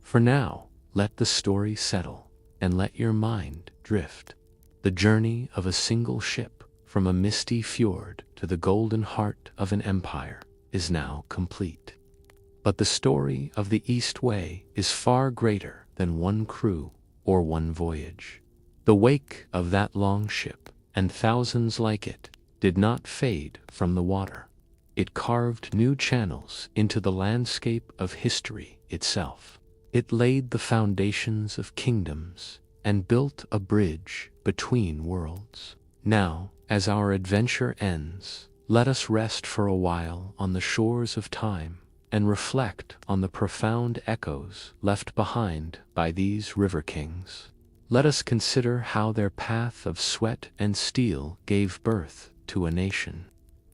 For now, let the story settle and let your mind drift. The journey of a single ship from a misty fjord to the golden heart of an empire, is now complete. But the story of the East Way is far greater than one crew or one voyage. The wake of that long ship, and thousands like it, did not fade from the water. It carved new channels into the landscape of history itself. It laid the foundations of kingdoms and built a bridge between worlds. Now, as our adventure ends, let us rest for a while on the shores of time and reflect on the profound echoes left behind by these river kings. Let us consider how their path of sweat and steel gave birth to a nation.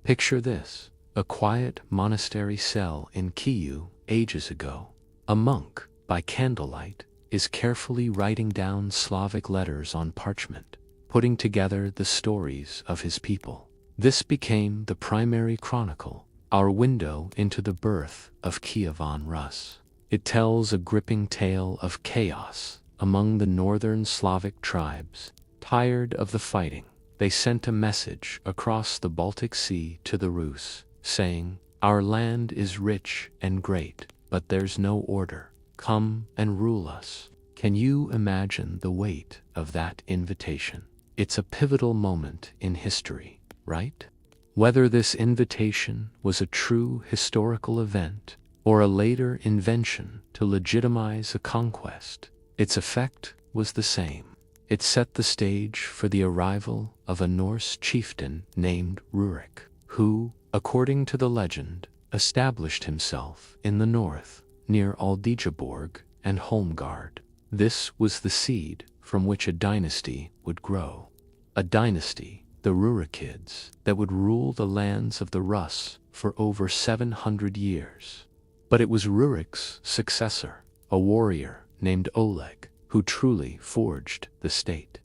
Picture this: a quiet monastery cell in Kyiv ages ago. A monk, by candlelight, is carefully writing down Slavic letters on parchment, putting together the stories of his people. This became the primary chronicle, our window into the birth of Kievan Rus. It tells a gripping tale of chaos among the northern Slavic tribes. Tired of the fighting, they sent a message across the Baltic Sea to the Rus, saying, "Our land is rich and great, but there's no order. Come and rule us." Can you imagine the weight of that invitation? It's a pivotal moment in history, right? Whether this invitation was a true historical event or a later invention to legitimize a conquest, its effect was the same. It set the stage for the arrival of a Norse chieftain named Rurik, who, according to the legend, established himself in the north, near Aldegeborg and Holmgard. This was the seed from which a dynasty would grow. A dynasty, the Rurikids, that would rule the lands of the Rus for over 700 years. But it was Rurik's successor, a warrior named Oleg, who truly forged the state.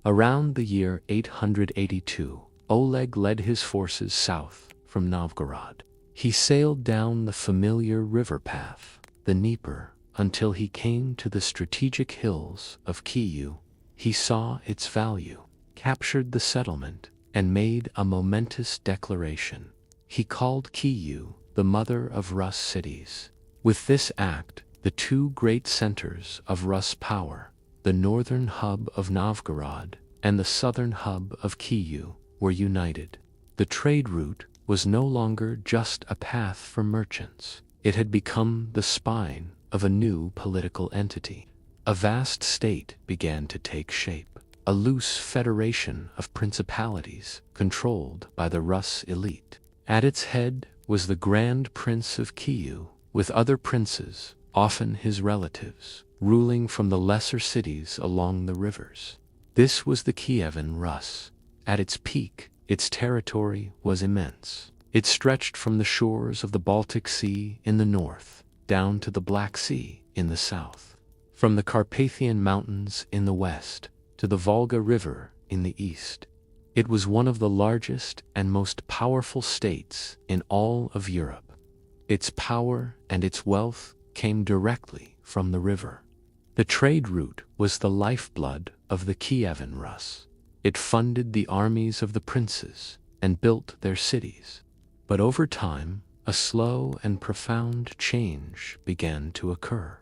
Around the year 882, Oleg led his forces south from Novgorod. He sailed down the familiar river path, the Dnieper, until he came to the strategic hills of Kyiv. He saw its value, captured the settlement, and made a momentous declaration. He called Kyiv the mother of Rus cities. With this act, the two great centers of Rus power, the northern hub of Novgorod and the southern hub of Kyiv, were united. The trade route was no longer just a path for merchants. It had become the spine of a new political entity. A vast state began to take shape, a loose federation of principalities controlled by the Rus elite. At its head was the Grand Prince of Kyiv, with other princes, often his relatives, ruling from the lesser cities along the rivers. This was the Kievan Rus. At its peak, its territory was immense. It stretched from the shores of the Baltic Sea in the north, down to the Black Sea in the south, from the Carpathian Mountains in the west to the Volga River in the east. It was one of the largest and most powerful states in all of Europe. Its power and its wealth came directly from the river. The trade route was the lifeblood of the Kievan Rus. It funded the armies of the princes and built their cities. But over time, a slow and profound change began to occur.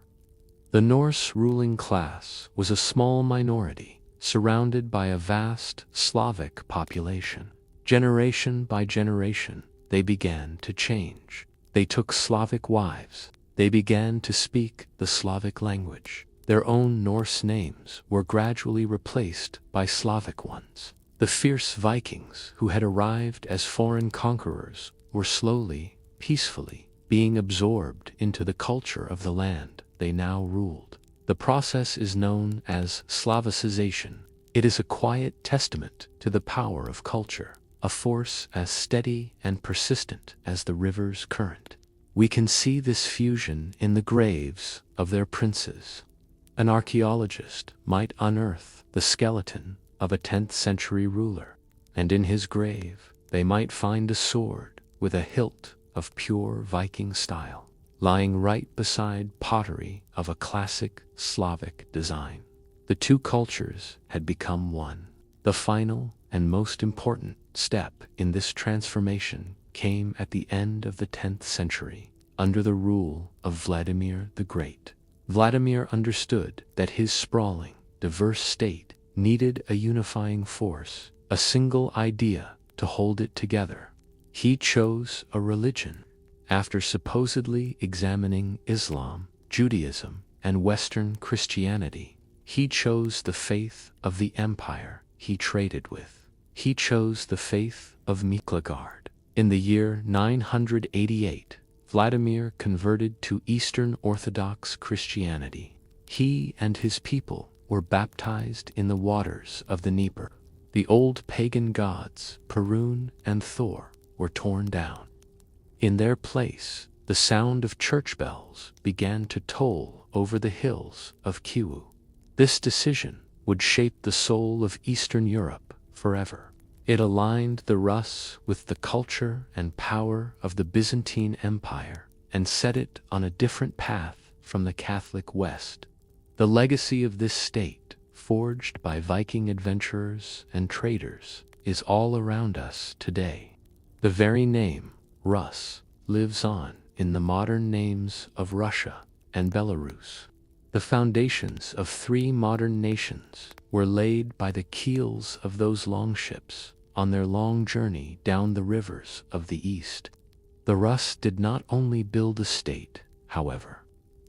The Norse ruling class was a small minority, surrounded by a vast Slavic population. Generation by generation, they began to change. They took Slavic wives. They began to speak the Slavic language. Their own Norse names were gradually replaced by Slavic ones. The fierce Vikings who had arrived as foreign conquerors were slowly, peacefully, being absorbed into the culture of the land they now ruled. The process is known as Slavicization. It is a quiet testament to the power of culture, a force as steady and persistent as the river's current. We can see this fusion in the graves of their princes. An archaeologist might unearth the skeleton of a 10th century ruler, and in his grave they might find a sword with a hilt of pure Viking style, lying right beside pottery of a classic Slavic design. The two cultures had become one. The final and most important step in this transformation came at the end of the 10th century, under the rule of Vladimir the Great. Vladimir understood that his sprawling, diverse state needed a unifying force, a single idea to hold it together. He chose a religion. After supposedly examining Islam, Judaism, and Western Christianity, he chose the faith of the empire he traded with. He chose the faith of Miklagard. In the year 988, Vladimir converted to Eastern Orthodox Christianity. He and his people were baptized in the waters of the Dnieper. The old pagan gods, Perun and Thor, were torn down. In their place, the sound of church bells began to toll over the hills of Kiwu. This decision would shape the soul of Eastern Europe forever. It aligned the Rus with the culture and power of the Byzantine Empire and set it on a different path from the Catholic West. The legacy of this state, forged by Viking adventurers and traders, is all around us today. The very name, Rus, lives on in the modern names of Russia and Belarus. The foundations of 3 modern nations were laid by the keels of those longships on their long journey down the rivers of the East. The Rus did not only build a state, however.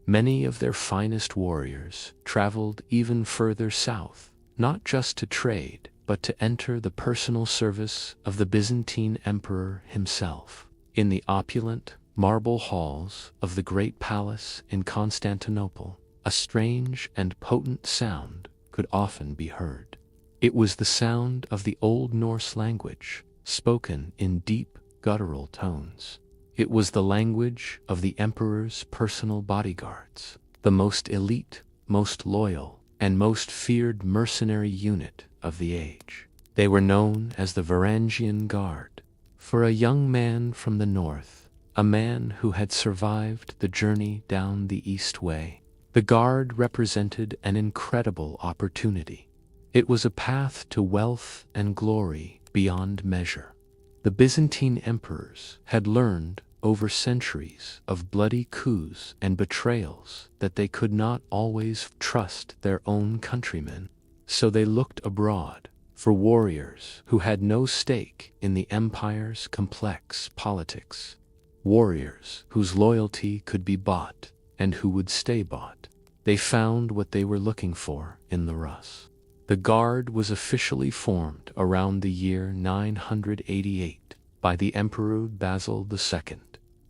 Many of their finest warriors traveled even further south, not just to trade, but to enter the personal service of the Byzantine emperor himself. In the opulent marble halls of the Great Palace in Constantinople, a strange and potent sound could often be heard. It was the sound of the Old Norse language, spoken in deep, guttural tones. It was the language of the emperor's personal bodyguards, the most elite, most loyal, and most feared mercenary unit of the age. They were known as the Varangian Guard. For a young man from the north, a man who had survived the journey down the East Way, the Guard represented an incredible opportunity. It was a path to wealth and glory beyond measure. The Byzantine emperors had learned over centuries of bloody coups and betrayals that they could not always trust their own countrymen, so they looked abroad for warriors who had no stake in the empire's complex politics, warriors whose loyalty could be bought and who would stay bought. They found what they were looking for in the Rus. The Guard was officially formed around the year 988 by the Emperor Basil II.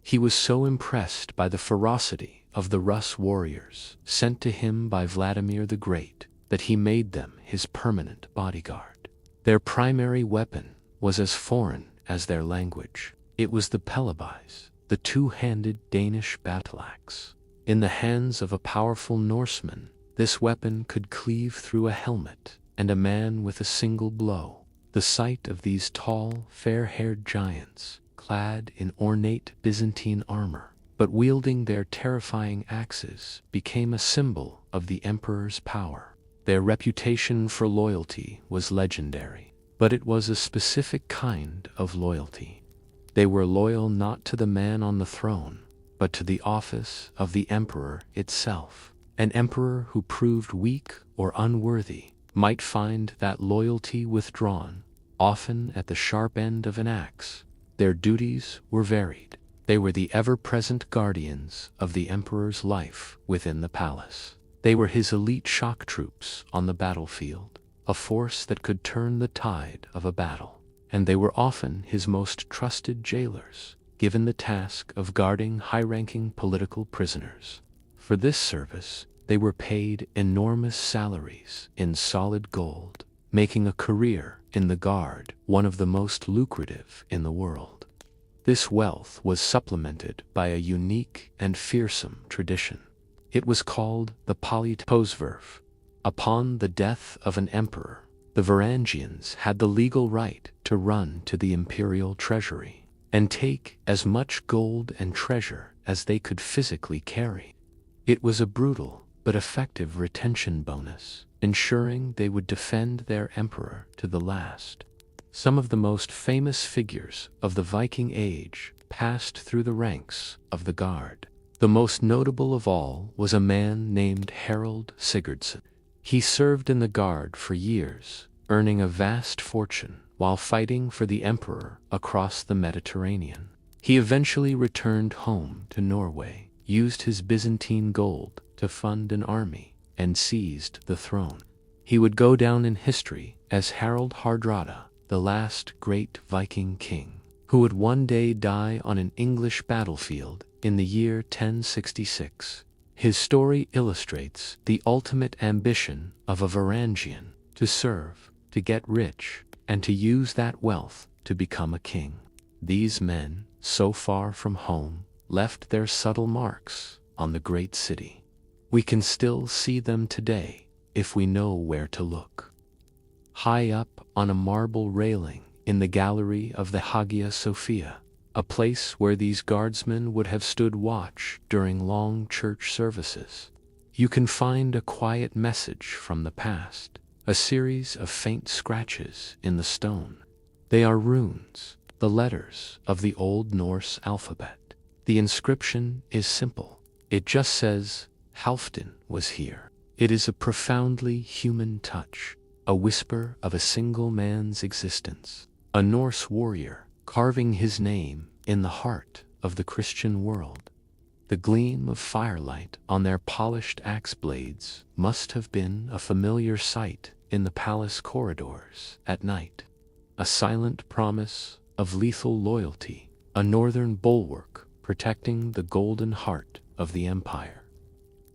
He was so impressed by the ferocity of the Rus warriors sent to him by Vladimir the Great that he made them his permanent bodyguard. Their primary weapon was as foreign as their language. It was the pelabais, the two-handed Danish battle axe. In the hands of a powerful Norseman, this weapon could cleave through a helmet and a man with a single blow. The sight of these tall, fair-haired giants, clad in ornate Byzantine armor, but wielding their terrifying axes, became a symbol of the emperor's power. Their reputation for loyalty was legendary, but it was a specific kind of loyalty. They were loyal not to the man on the throne, but to the office of the emperor itself. An emperor who proved weak or unworthy might find that loyalty withdrawn, often at the sharp end of an axe. Their duties were varied. They were the ever-present guardians of the emperor's life within the palace. They were his elite shock troops on the battlefield, a force that could turn the tide of a battle. And they were often his most trusted jailers, given the task of guarding high-ranking political prisoners. For this service, they were paid enormous salaries in solid gold, making a career in the Guard one of the most lucrative in the world. This wealth was supplemented by a unique and fearsome tradition. It was called the politposverf. Upon the death of an emperor, the Varangians had the legal right to run to the imperial treasury and take as much gold and treasure as they could physically carry. It was a brutal but effective retention bonus, ensuring they would defend their emperor to the last. Some of the most famous figures of the Viking Age passed through the ranks of the Guard. The most notable of all was a man named Harald Sigurdsson. He served in the Guard for years, earning a vast fortune while fighting for the emperor across the Mediterranean. He eventually returned home to Norway, used his Byzantine gold to fund an army, and seized the throne. He would go down in history as Harald Hardrada, the last great Viking king, who would one day die on an English battlefield in the year 1066. His story illustrates the ultimate ambition of a Varangian: to serve, to get rich, and to use that wealth to become a king. These men, so far from home, left their subtle marks on the great city. We can still see them today if we know where to look. High up on a marble railing in the gallery of the Hagia Sophia, a place where these guardsmen would have stood watch during long church services, you can find a quiet message from the past, a series of faint scratches in the stone. They are runes, the letters of the Old Norse alphabet. The inscription is simple. It just says, Halfdan was here. It is a profoundly human touch, a whisper of a single man's existence, a Norse warrior carving his name in the heart of the Christian world. The gleam of firelight on their polished axe blades must have been a familiar sight in the palace corridors at night, a silent promise of lethal loyalty, a northern bulwark protecting the golden heart of the empire.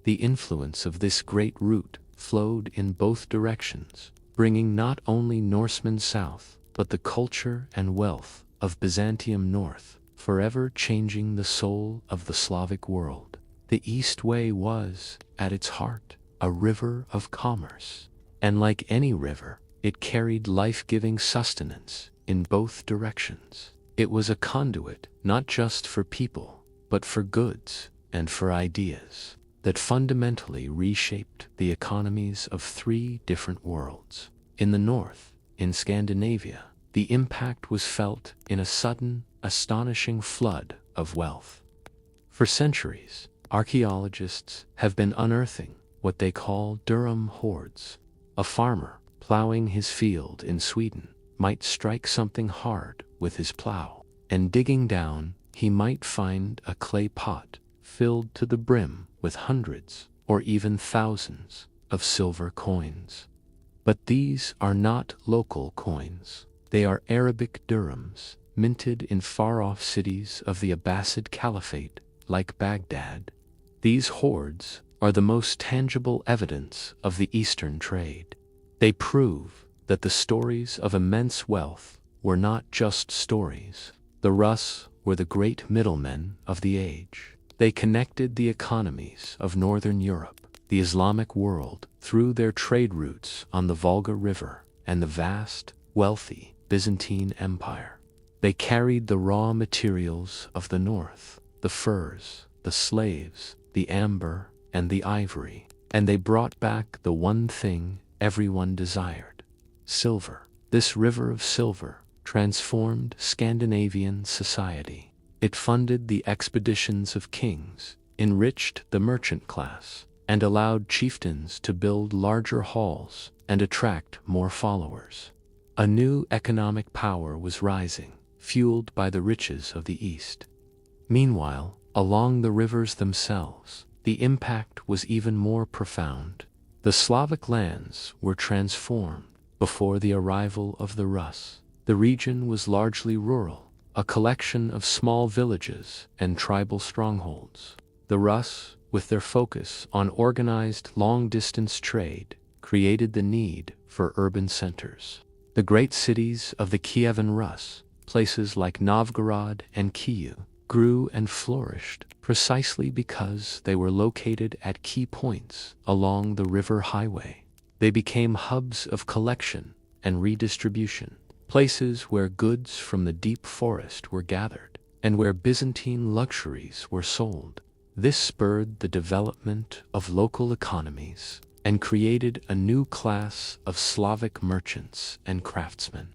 The influence of this great route flowed in both directions, bringing not only Norsemen south, but the culture and wealth of Byzantium north, forever changing the soul of the Slavic world. The East Way was, at its heart, a river of commerce, and like any river, it carried life-giving sustenance in both directions. It was a conduit not just for people, but for goods and for ideas that fundamentally reshaped the economies of three different worlds. In the north, in Scandinavia, the impact was felt in a sudden, astonishing flood of wealth. For centuries, archaeologists have been unearthing what they call Durham hoards. A farmer plowing his field in Sweden might strike something hard with his plow, and digging down, he might find a clay pot filled to the brim with hundreds or even thousands of silver coins. But these are not local coins. They are Arabic dirhams, minted in far-off cities of the Abbasid Caliphate, like Baghdad. These hoards are the most tangible evidence of the Eastern trade. They prove that the stories of immense wealth were not just stories. The Rus were the great middlemen of the age. They connected the economies of Northern Europe, the Islamic world, through their trade routes on the Volga River and the vast, wealthy Byzantine Empire. They carried the raw materials of the north, the furs, the slaves, the amber, and the ivory, and they brought back the one thing everyone desired: silver. This river of silver transformed Scandinavian society. It funded the expeditions of kings, enriched the merchant class, and allowed chieftains to build larger halls and attract more followers. A new economic power was rising, fueled by the riches of the East. Meanwhile, along the rivers themselves, the impact was even more profound. The Slavic lands were transformed before the arrival of the Rus. The region was largely rural, a collection of small villages and tribal strongholds. The Rus, with their focus on organized long-distance trade, created the need for urban centers. The great cities of the Kievan Rus, places like Novgorod and Kyiv, grew and flourished precisely because they were located at key points along the river highway. They became hubs of collection and redistribution, places where goods from the deep forest were gathered, and where Byzantine luxuries were sold. This spurred the development of local economies and created a new class of Slavic merchants and craftsmen.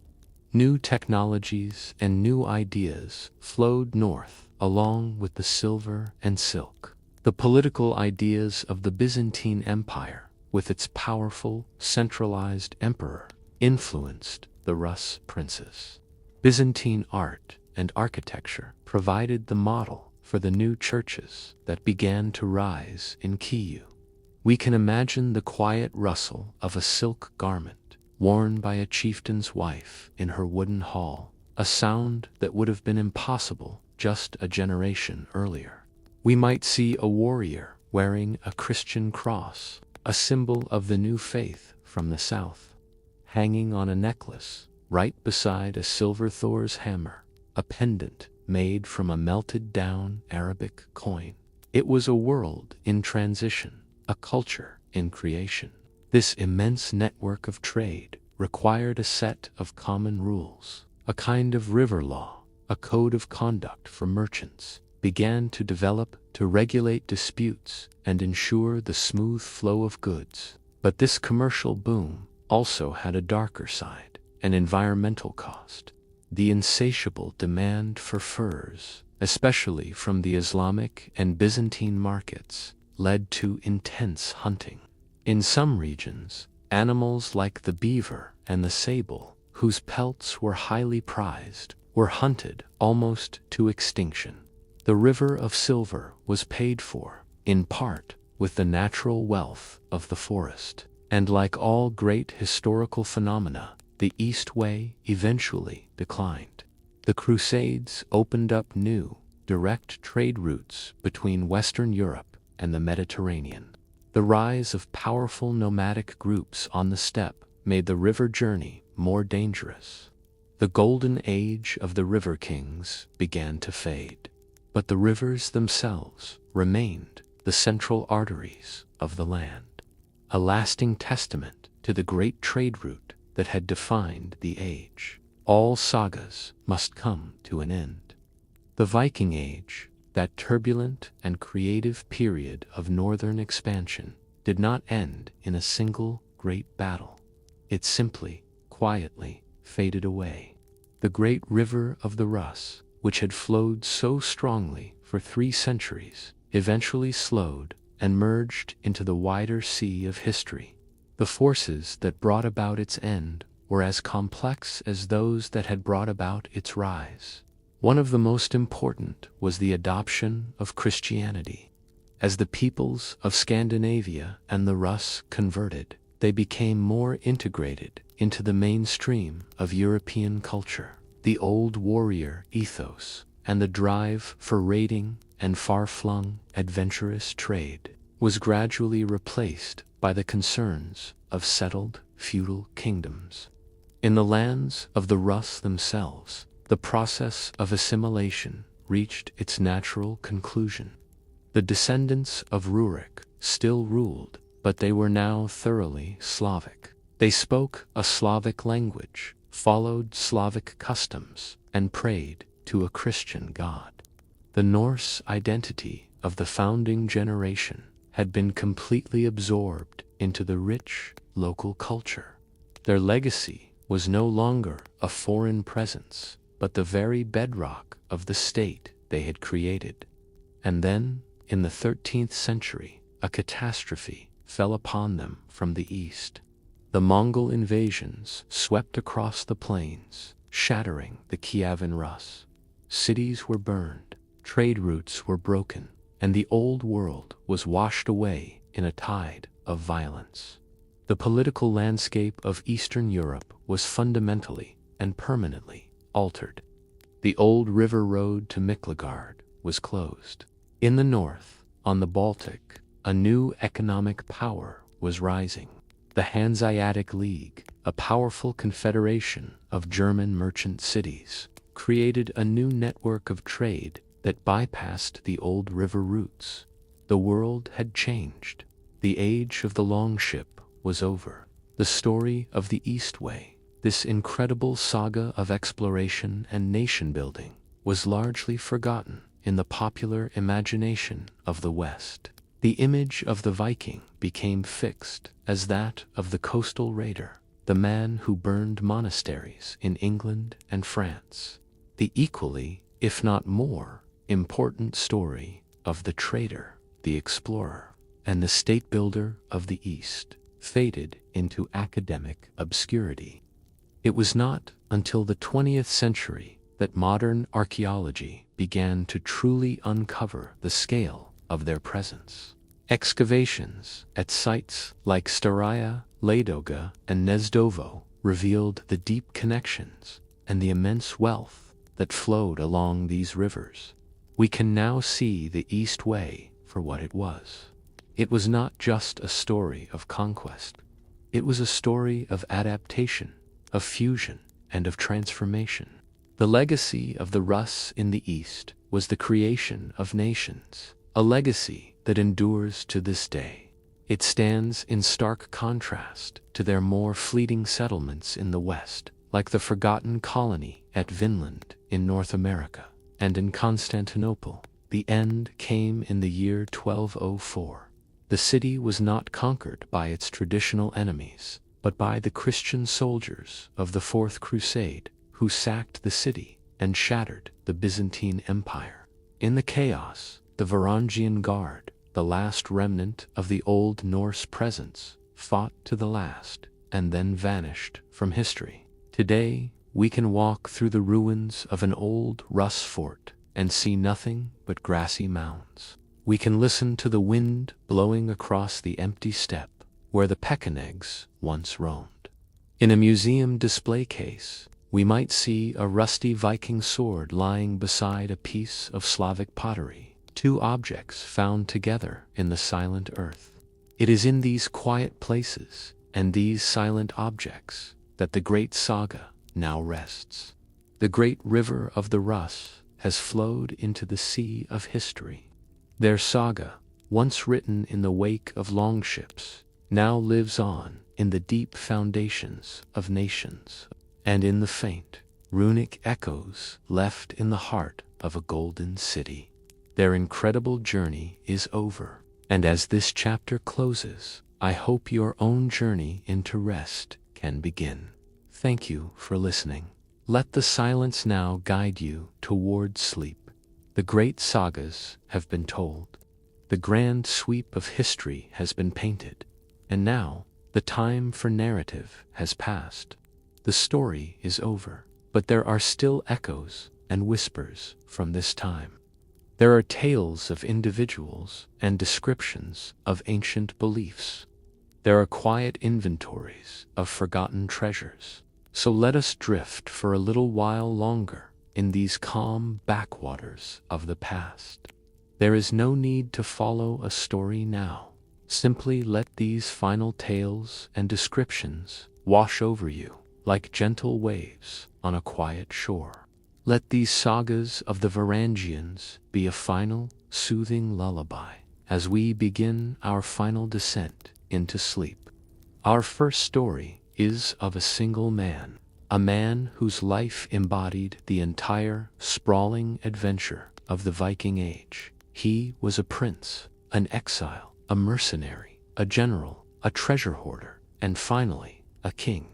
New technologies and new ideas flowed north along with the silver and silk. The political ideas of the Byzantine Empire, with its powerful, centralized emperor, influenced the Rus princes. Byzantine art and architecture provided the model for the new churches that began to rise in Kyiv. We can imagine the quiet rustle of a silk garment worn by a chieftain's wife in her wooden hall, a sound that would have been impossible just a generation earlier. We might see a warrior wearing a Christian cross, a symbol of the new faith from the south, hanging on a necklace right beside a silver Thor's hammer, a pendant made from a melted-down Arabic coin. It was a world in transition, a culture in creation. This immense network of trade required a set of common rules. A kind of river law, a code of conduct for merchants, began to develop to regulate disputes and ensure the smooth flow of goods. But this commercial boom also had a darker side, an environmental cost. The insatiable demand for furs, especially from the Islamic and Byzantine markets, led to intense hunting. In some regions, animals like the beaver and the sable, whose pelts were highly prized, were hunted almost to extinction. The river of silver was paid for, in part, with the natural wealth of the forest. And like all great historical phenomena, the East Way eventually declined. The Crusades opened up new, direct trade routes between Western Europe and the Mediterranean. The rise of powerful nomadic groups on the steppe made the river journey more dangerous. The golden age of the river kings began to fade, but the rivers themselves remained the central arteries of the land, a lasting testament to the great trade route that had defined the age. All sagas must come to an end. The Viking Age, that turbulent and creative period of northern expansion, did not end in a single great battle. It simply, quietly, faded away. The great river of the Rus, which had flowed so strongly for 3 centuries, eventually slowed and merged into the wider sea of history. The forces that brought about its end were as complex as those that had brought about its rise. One of the most important was the adoption of Christianity. As the peoples of Scandinavia and the Rus converted, they became more integrated into the mainstream of European culture. The old warrior ethos and the drive for raiding and far-flung, adventurous trade was gradually replaced by the concerns of settled, feudal kingdoms. In the lands of the Rus themselves, the process of assimilation reached its natural conclusion. The descendants of Rurik still ruled, but they were now thoroughly Slavic. They spoke a Slavic language, followed Slavic customs, and prayed to a Christian god. The Norse identity of the founding generation had been completely absorbed into the rich local culture. Their legacy was no longer a foreign presence, but the very bedrock of the state they had created. And then, in the 13th century, a catastrophe fell upon them from the east. The Mongol invasions swept across the plains, shattering the Kievan Rus. Cities were burned, trade routes were broken, and the old world was washed away in a tide of violence. The political landscape of Eastern Europe was fundamentally and permanently altered. The old river road to Miklagard was closed. In the north, on the Baltic, a new economic power was rising. The Hanseatic League, a powerful confederation of German merchant cities, created a new network of trade that bypassed the old river routes. The world had changed. The age of the longship was over. The story of the East Way, this incredible saga of exploration and nation-building, was largely forgotten in the popular imagination of the West. The image of the Viking became fixed as that of the coastal raider, the man who burned monasteries in England and France. The equally, if not more, important story of the trader, the explorer, and the state builder of the East faded into academic obscurity. It was not until the 20th century that modern archaeology began to truly uncover the scale of their presence. Excavations at sites like Staraya, Ladoga, and Nezdovo revealed the deep connections and the immense wealth that flowed along these rivers. We can now see the East Way for what it was. It was not just a story of conquest. It was a story of adaptation, of fusion, and of transformation. The legacy of the Rus in the East was the creation of nations, a legacy that endures to this day. It stands in stark contrast to their more fleeting settlements in the West, like the forgotten colony at Vinland in North America, and in Constantinople. The end came in the year 1204. The city was not conquered by its traditional enemies, but by the Christian soldiers of the Fourth Crusade, who sacked the city and shattered the Byzantine Empire. In the chaos, the Varangian Guard, the last remnant of the old Norse presence, fought to the last and then vanished from history. Today, we can walk through the ruins of an old Rus fort and see nothing but grassy mounds. We can listen to the wind blowing across the empty steppe where the Pechenegs once roamed. In a museum display case, we might see a rusty Viking sword lying beside a piece of Slavic pottery, two objects found together in the silent earth. It is in these quiet places and these silent objects that the great saga now rests. The great river of the Rus has flowed into the sea of history. Their saga, once written in the wake of longships, now lives on in the deep foundations of nations, and in the faint, runic echoes left in the heart of a golden city. Their incredible journey is over, and as this chapter closes, I hope your own journey into rest can begin. Thank you for listening. Let the silence now guide you toward sleep. The great sagas have been told. The grand sweep of history has been painted, and now the time for narrative has passed. The story is over, but there are still echoes and whispers from this time. There are tales of individuals and descriptions of ancient beliefs. There are quiet inventories of forgotten treasures. So let us drift for a little while longer in these calm backwaters of the past. There is no need to follow a story now. Simply let these final tales and descriptions wash over you like gentle waves on a quiet shore. Let these sagas of the Varangians be a final, soothing lullaby as we begin our final descent into sleep. Our first story is of a single man, a man whose life embodied the entire, sprawling adventure of the Viking Age. He was a prince, an exile, a mercenary, a general, a treasure hoarder, and finally, a king.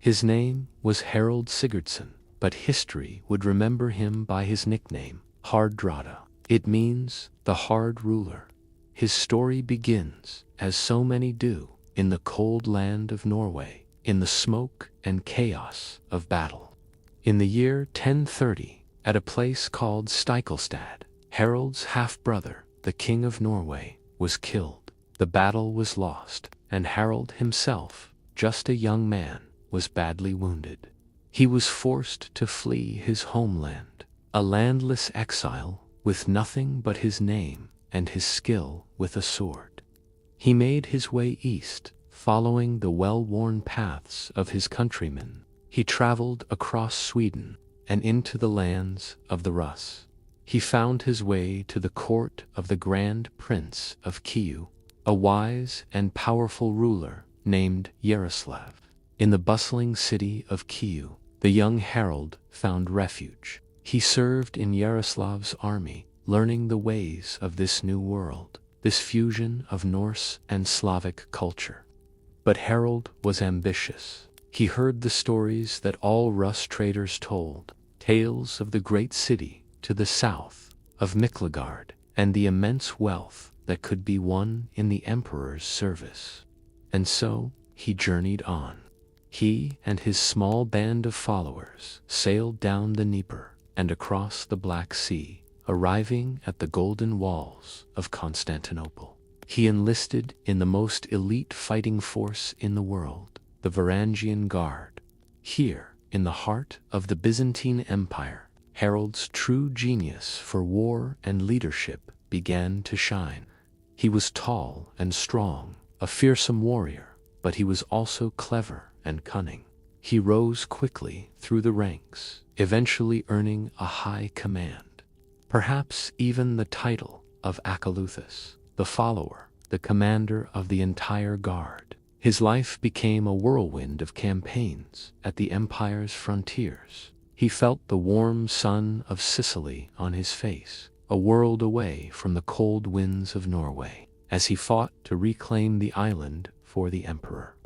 His name was Harald Sigurdsson, but history would remember him by his nickname, Hardrada. It means the hard ruler. His story begins, as so many do, in the cold land of Norway, in the smoke and chaos of battle. In the year 1030, at a place called Stiklestad, Harald's half-brother, the King of Norway, was killed. The battle was lost, and Harald himself, just a young man, was badly wounded. He was forced to flee his homeland, a landless exile with nothing but his name and his skill with a sword. He made his way east, following the well-worn paths of his countrymen. He traveled across Sweden and into the lands of the Rus. He found his way to the court of the Grand Prince of Kiev, a wise and powerful ruler named Yaroslav. In the bustling city of Kiev, the young Harald found refuge. He served in Yaroslav's army, learning the ways of this new world, this fusion of Norse and Slavic culture. But Harald was ambitious. He heard the stories that all Rus traders told, tales of the great city to the south of Miklagard, and the immense wealth that could be won in the emperor's service. And so he journeyed on. He and his small band of followers sailed down the Dnieper and across the Black Sea, arriving at the golden walls of Constantinople. He enlisted in the most elite fighting force in the world, the Varangian Guard. Here, in the heart of the Byzantine Empire, Harold's true genius for war and leadership began to shine. He was tall and strong, a fearsome warrior, but he was also clever and cunning. He rose quickly through the ranks, eventually earning a high command, perhaps even the title of Acoluthus, the follower, the commander of the entire guard. His life became a whirlwind of campaigns at the empire's frontiers. He felt the warm sun of Sicily on his face, a world away from the cold winds of Norway, as he fought to reclaim the island for the emperor.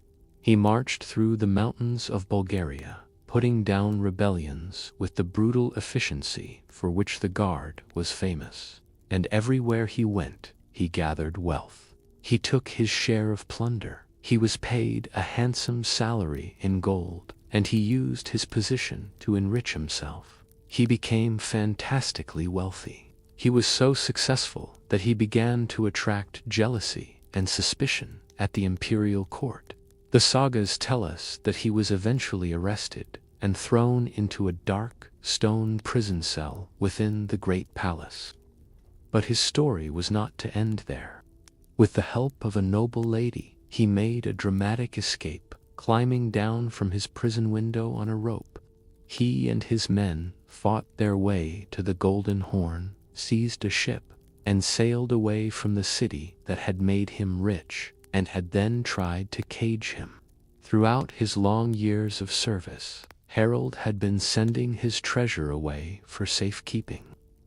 He marched through the mountains of Bulgaria, putting down rebellions with the brutal efficiency for which the Guard was famous. And everywhere he went, he gathered wealth. He took his share of plunder. He was paid a handsome salary in gold, and he used his position to enrich himself. He became fantastically wealthy. He was so successful that he began to attract jealousy and suspicion at the imperial court. The sagas tell us that he was eventually arrested and thrown into a dark, stone prison cell within the great palace. But his story was not to end there. With the help of a noble lady, he made a dramatic escape, climbing down from his prison window on a rope. He and his men fought their way to the Golden Horn, seized a ship, and sailed away from the city that had made him rich and had then tried to cage him. Throughout his long years of service, Harold had been sending his treasure away for safekeeping.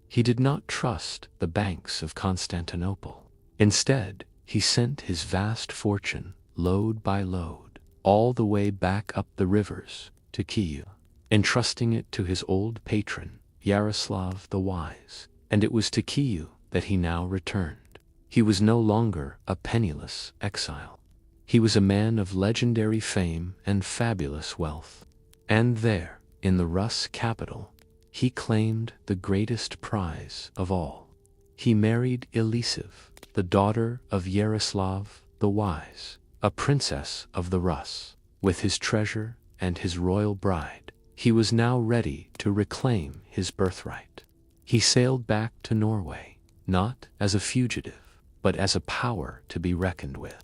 He did not trust the banks of Constantinople. Instead, he sent his vast fortune, load by load, all the way back up the rivers to Kyiv, entrusting it to his old patron, Yaroslav the Wise, and it was to Kyiv that he now returned. He was no longer a penniless exile. He was a man of legendary fame and fabulous wealth. And there, in the Rus capital, he claimed the greatest prize of all. He married Elisiv, the daughter of Yaroslav the Wise, a princess of the Rus. With his treasure and his royal bride, he was now ready to reclaim his birthright. He sailed back to Norway, not as a fugitive, but as a power to be reckoned with.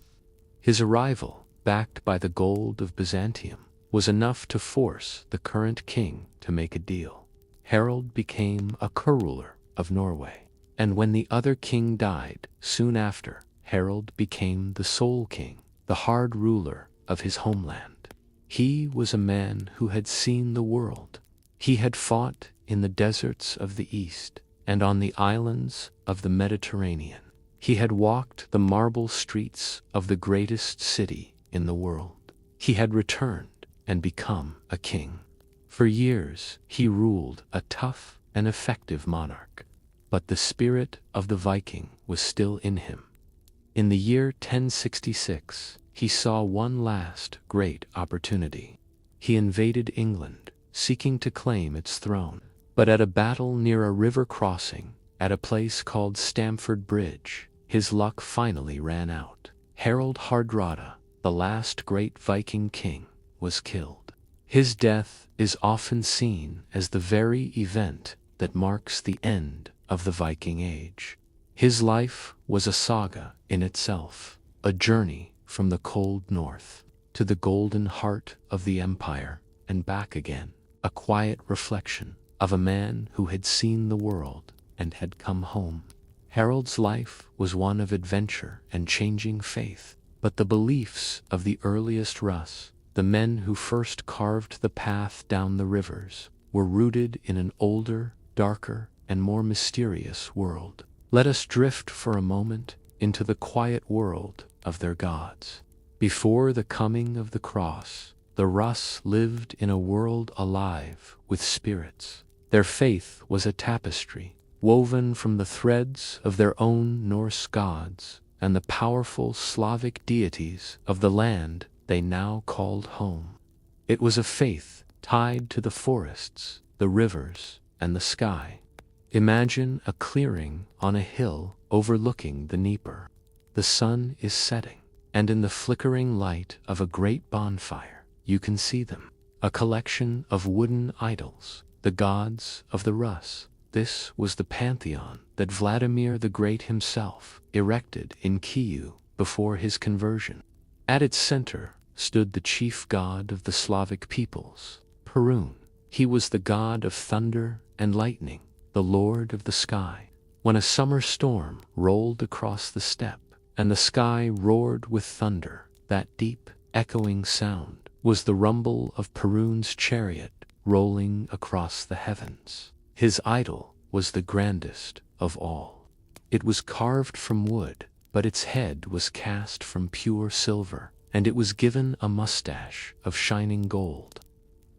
His arrival, backed by the gold of Byzantium, was enough to force the current king to make a deal. Harold became a co-ruler of Norway, and when the other king died soon after, Harold became the sole king, the hard ruler of his homeland. He was a man who had seen the world. He had fought in the deserts of the East and on the islands of the Mediterranean. He had walked the marble streets of the greatest city in the world. He had returned and become a king. For years, he ruled a tough and effective monarch, but the spirit of the Viking was still in him. In the year 1066, he saw one last great opportunity. He invaded England, seeking to claim its throne. But at a battle near a river crossing, at a place called Stamford Bridge, his luck finally ran out. Harold Hardrada, the last great Viking king, was killed. His death is often seen as the very event that marks the end of the Viking Age. His life was a saga in itself, a journey from the cold north to the golden heart of the empire and back again, a quiet reflection of a man who had seen the world and had come home. Harold's life was one of adventure and changing faith, but the beliefs of the earliest Rus, the men who first carved the path down the rivers, were rooted in an older, darker, and more mysterious world. Let us drift for a moment into the quiet world of their gods. Before the coming of the cross, The Rus lived in a world alive with spirits. Their faith was a tapestry, woven from the threads of their own Norse gods and the powerful Slavic deities of the land they now called home. It was a faith tied to the forests, the rivers, and the sky. Imagine a clearing on a hill overlooking the Dnieper. The sun is setting, and in the flickering light of a great bonfire, you can see them. A collection of wooden idols, the gods of the Rus. This was the pantheon that Vladimir the Great himself erected in Kyiv before his conversion. At its center stood the chief god of the Slavic peoples, Perun. He was the god of thunder and lightning, the lord of the sky. When a summer storm rolled across the steppe, and the sky roared with thunder, that deep, echoing sound was the rumble of Perun's chariot rolling across the heavens. His idol was the grandest of all. It was carved from wood, but its head was cast from pure silver, and it was given a mustache of shining gold.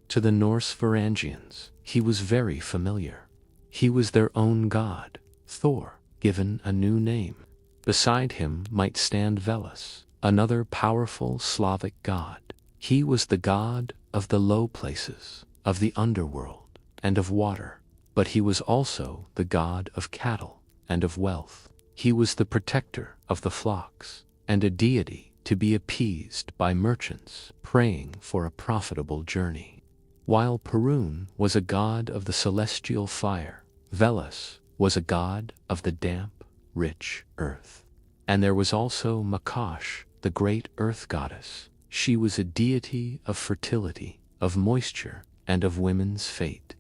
To the Norse Varangians, he was very familiar. He was their own god, Thor, given a new name. Beside him might stand Veles, another powerful Slavic god. He was the god of the low places, of the underworld, and of water. But he was also the god of cattle and of wealth. He was the protector of the flocks, and a deity to be appeased by merchants praying for a profitable journey. While Perun was a god of the celestial fire, Veles was a god of the damp, rich earth. And there was also Makash, the great earth goddess. She was a deity of fertility, of moisture, and of women's fate.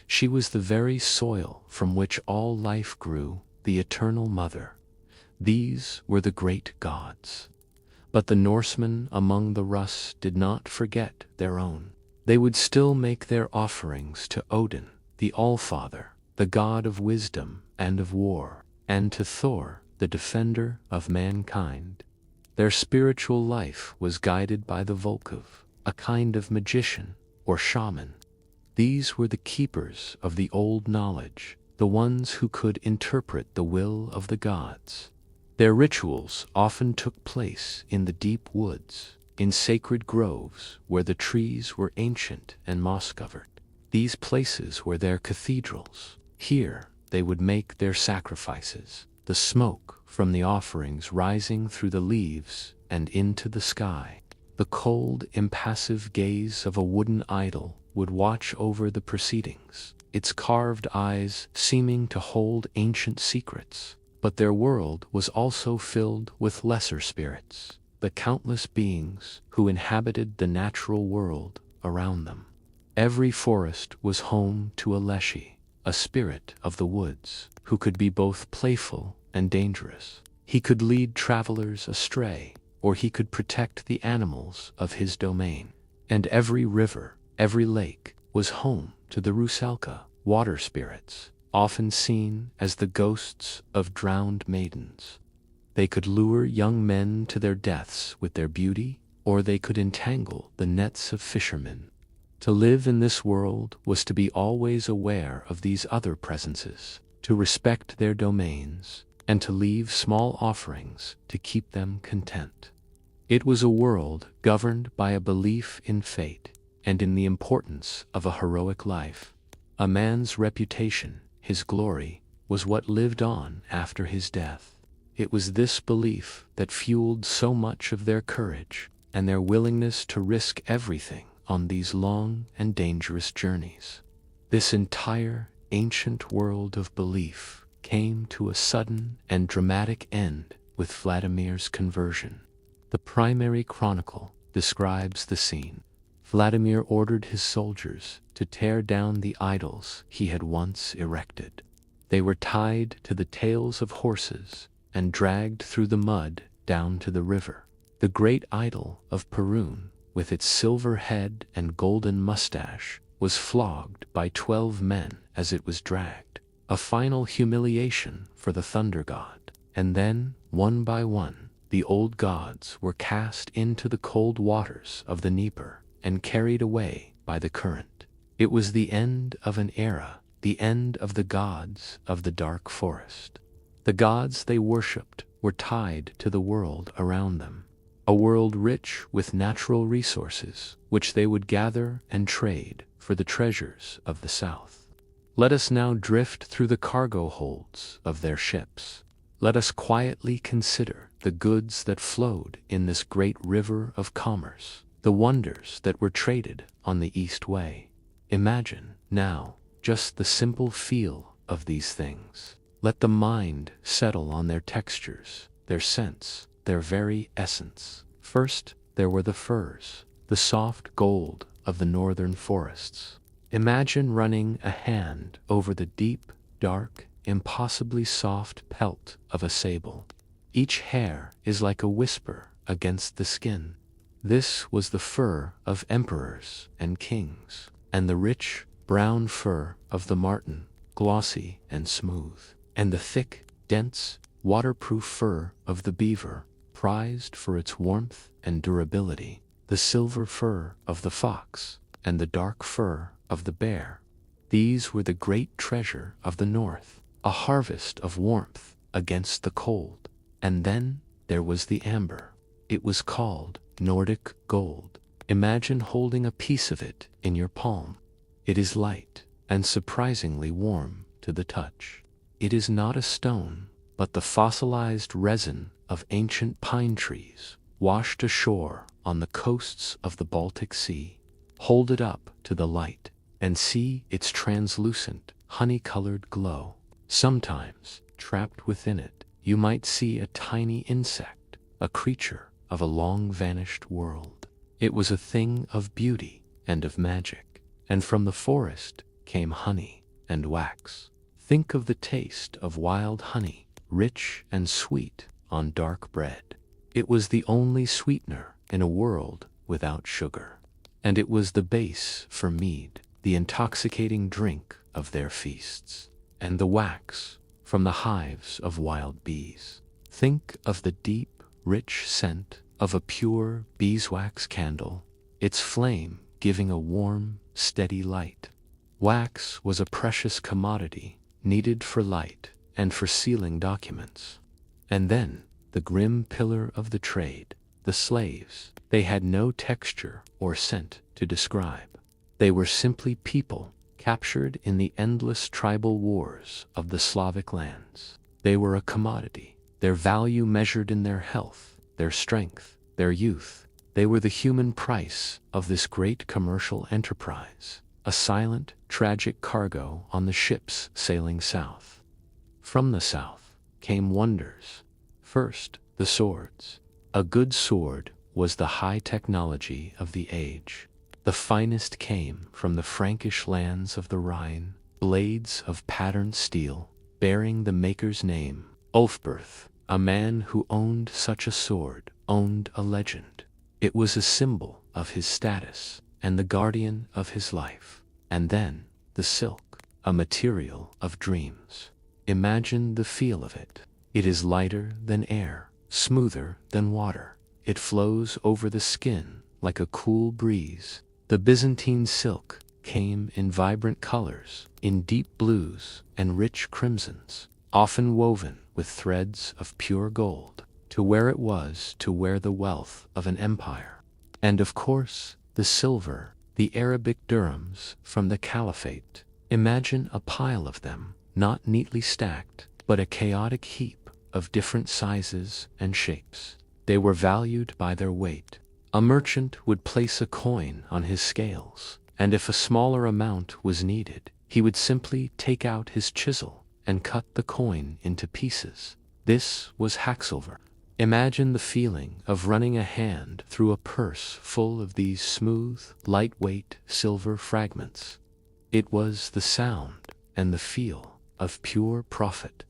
She was the very soil from which all life grew, the eternal mother. These were the great gods. But the Norsemen among the Rus did not forget their own. They would still make their offerings to Odin, the Allfather, the god of wisdom and of war, and to Thor, the defender of mankind. Their spiritual life was guided by the Volkov, a kind of magician or shaman. These were the keepers of the old knowledge, the ones who could interpret the will of the gods. Their rituals often took place in the deep woods, in sacred groves where the trees were ancient and moss-covered. These places were their cathedrals. Here they would make their sacrifices, the smoke from the offerings rising through the leaves and into the sky. The cold, impassive gaze of a wooden idol would watch over the proceedings, its carved eyes seeming to hold ancient secrets. But their world was also filled with lesser spirits, the countless beings who inhabited the natural world around them. Every forest was home to a Leshy, a spirit of the woods, who could be both playful and dangerous. He could lead travelers astray, or he could protect the animals of his domain. And every river, every lake, was home to the Rusalka, water spirits, often seen as the ghosts of drowned maidens. They could lure young men to their deaths with their beauty, or they could entangle the nets of fishermen. To live in this world was to be always aware of these other presences, to respect their domains, and to leave small offerings to keep them content. It was a world governed by a belief in fate and in the importance of a heroic life. A man's reputation, his glory, was what lived on after his death. It was this belief that fueled so much of their courage and their willingness to risk everything on these long and dangerous journeys. This entire ancient world of belief came to a sudden and dramatic end with Vladimir's conversion. The primary chronicle describes the scene. Vladimir ordered his soldiers to tear down the idols he had once erected. They were tied to the tails of horses and dragged through the mud down to the river. The great idol of Perun, with its silver head and golden mustache, was flogged by 12 men as it was dragged, a final humiliation for the thunder god. And then, one by one, the old gods were cast into the cold waters of the Dnieper. and carried away by the current. It was the end of an era, the end of the gods of the dark forest. The gods they worshipped were tied to the world around them, a world rich with natural resources which they would gather and trade for the treasures of the south. Let us now drift through the cargo holds of their ships. Let us quietly consider the goods that flowed in this great river of commerce, the wonders that were traded on the East Way. Imagine, now, just the simple feel of these things. Let the mind settle on their textures, their scents, their very essence. First, there were the furs, the soft gold of the northern forests. Imagine running a hand over the deep, dark, impossibly soft pelt of a sable. Each hair is like a whisper against the skin. This was the fur of emperors and kings, and the rich, brown fur of the marten, glossy and smooth, and the thick, dense, waterproof fur of the beaver, prized for its warmth and durability, the silver fur of the fox, and the dark fur of the bear. These were the great treasure of the north, a harvest of warmth against the cold. And then there was the amber. It was called Nordic gold. Imagine holding a piece of it in your palm. It is light and surprisingly warm to the touch. It is not a stone, but the fossilized resin of ancient pine trees washed ashore on the coasts of the Baltic Sea. Hold it up to the light and see its translucent, honey-colored glow. Sometimes, trapped within it, you might see a tiny insect, a creature of a long-vanished world. It was a thing of beauty and of magic, and from the forest came honey and wax. Think of the taste of wild honey, rich and sweet on dark bread. It was the only sweetener in a world without sugar, and it was the base for mead, the intoxicating drink of their feasts, and the wax from the hives of wild bees. Think of the deep, rich scent of a pure beeswax candle, its flame giving a warm, steady light. Wax was a precious commodity, needed for light and for sealing documents. And then, the grim pillar of the trade, the slaves. They had no texture or scent to describe. They were simply people, captured in the endless tribal wars of the Slavic lands. They were a commodity, their value measured in their health, their strength, their youth. They were the human price of this great commercial enterprise, a silent, tragic cargo on the ships sailing south. From the south came wonders. First, the swords. A good sword was the high technology of the age. The finest came from the Frankish lands of the Rhine, blades of patterned steel, bearing the maker's name. Ulfberth, a man who owned such a sword, owned a legend. It was a symbol of his status and the guardian of his life. And then, the silk, a material of dreams. Imagine the feel of it. It is lighter than air, smoother than water. It flows over the skin like a cool breeze. The Byzantine silk came in vibrant colors, in deep blues and rich crimsons, often woven with threads of pure gold. To wear it was to wear the wealth of an empire. And of course, the silver, the Arabic dirhams from the Caliphate. Imagine a pile of them, not neatly stacked, but a chaotic heap of different sizes and shapes. They were valued by their weight. A merchant would place a coin on his scales, and if a smaller amount was needed, he would simply take out his chisel and cut the coin into pieces. This was hacksilver. Imagine the feeling of running a hand through a purse full of these smooth, lightweight silver fragments. It was the sound and the feel of pure profit.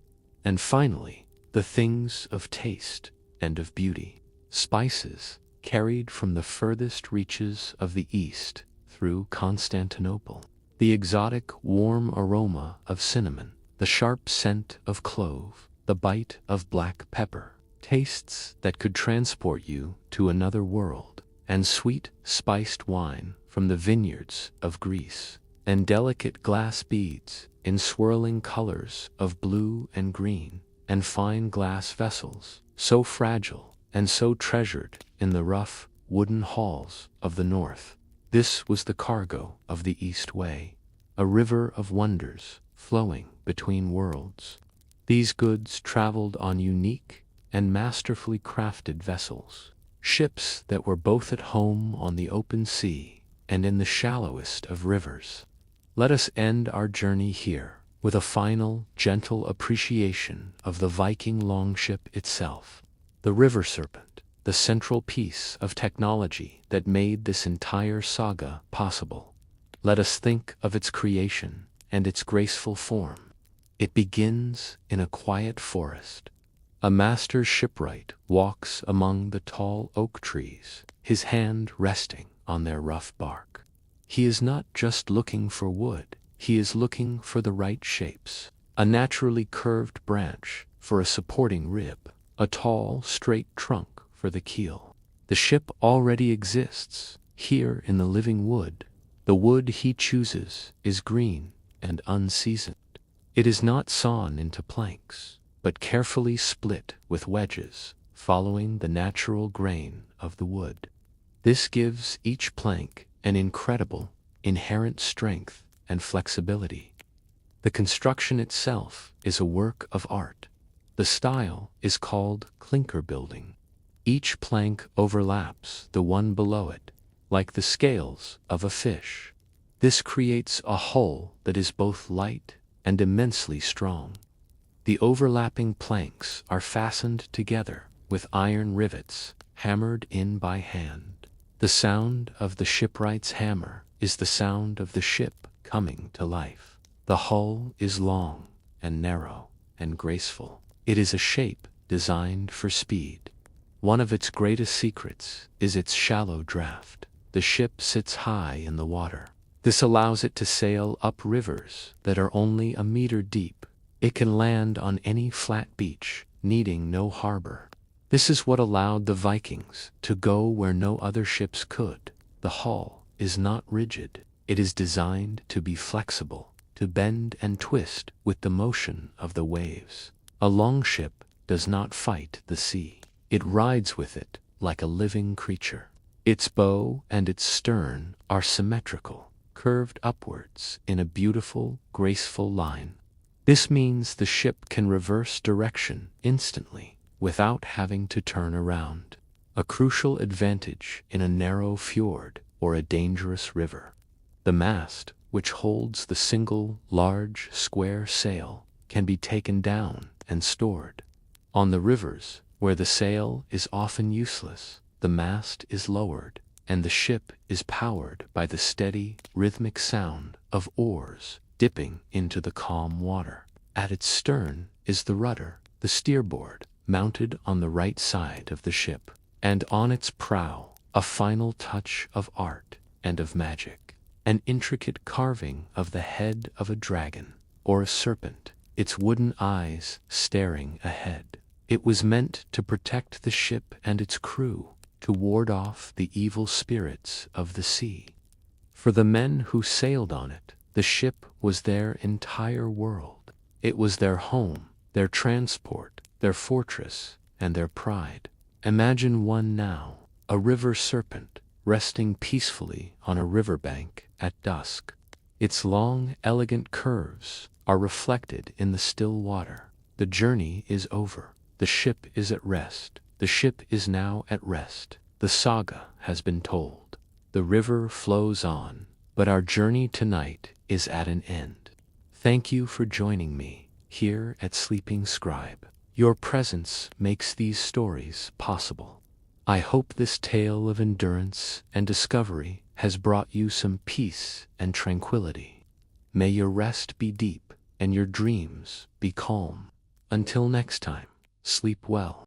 And finally, the things of taste and of beauty. Spices, carried from the furthest reaches of the East through Constantinople. The exotic, warm aroma of cinnamon, the sharp scent of clove, the bite of black pepper. Tastes that could transport you to another world. and sweet, spiced wine from the vineyards of Greece, and delicate glass beads in swirling colors of blue and green, and fine glass vessels, so fragile and so treasured in the rough, wooden halls of the north. This was the cargo of the East Way, a river of wonders flowing between worlds. These goods traveled on unique and masterfully crafted vessels, ships that were both at home on the open sea and in the shallowest of rivers. Let us end our journey here with a final, gentle appreciation of the Viking longship itself, the river serpent, the central piece of technology that made this entire saga possible. Let us think of its creation and its graceful form. It begins in a quiet forest. A master shipwright walks among the tall oak trees, his hand resting on their rough bark. He is not just looking for wood, he is looking for the right shapes. A naturally curved branch for a supporting rib, a tall, straight trunk for the keel. The ship already exists, here in the living wood. The wood he chooses is green and unseasoned. It is not sawn into planks, but carefully split with wedges, following the natural grain of the wood. This gives each plank an incredible, inherent strength and flexibility. The construction itself is a work of art. The style is called clinker building. Each plank overlaps the one below it, like the scales of a fish. This creates a hull that is both light and immensely strong. The overlapping planks are fastened together with iron rivets hammered in by hand. The sound of the shipwright's hammer is the sound of the ship coming to life. The hull is long and narrow and graceful. It is a shape designed for speed. One of its greatest secrets is its shallow draft. The ship sits high in the water. This allows it to sail up rivers that are only a meter deep. It can land on any flat beach, needing no harbor. This is what allowed the Vikings to go where no other ships could. The hull is not rigid. It is designed to be flexible, to bend and twist with the motion of the waves. A longship does not fight the sea. It rides with it like a living creature. Its bow and its stern are symmetrical, curved upwards in a beautiful, graceful line. This means the ship can reverse direction instantly without having to turn around, a crucial advantage in a narrow fjord or a dangerous river. The mast, which holds the single, large, square sail, can be taken down and stored. On the rivers, where the sail is often useless, the mast is lowered, and the ship is powered by the steady, rhythmic sound of oars dipping into the calm water. At its stern is the rudder, the steerboard, mounted on the right side of the ship, and on its prow, a final touch of art and of magic, an intricate carving of the head of a dragon or a serpent, its wooden eyes staring ahead. It was meant to protect the ship and its crew, to ward off the evil spirits of the sea. For the men who sailed on it, the ship was their entire world. It was their home, their transport, their fortress, and their pride. Imagine one now, a river serpent, resting peacefully on a riverbank at dusk. Its long, elegant curves are reflected in the still water. The journey is over. The ship is at rest. The ship is now at rest. The saga has been told. The river flows on, but our journey tonight is at an end. Thank you for joining me here at Sleeping Scribe. Your presence makes these stories possible. I hope this tale of endurance and discovery has brought you some peace and tranquility. May your rest be deep and your dreams be calm. Until next time, sleep well.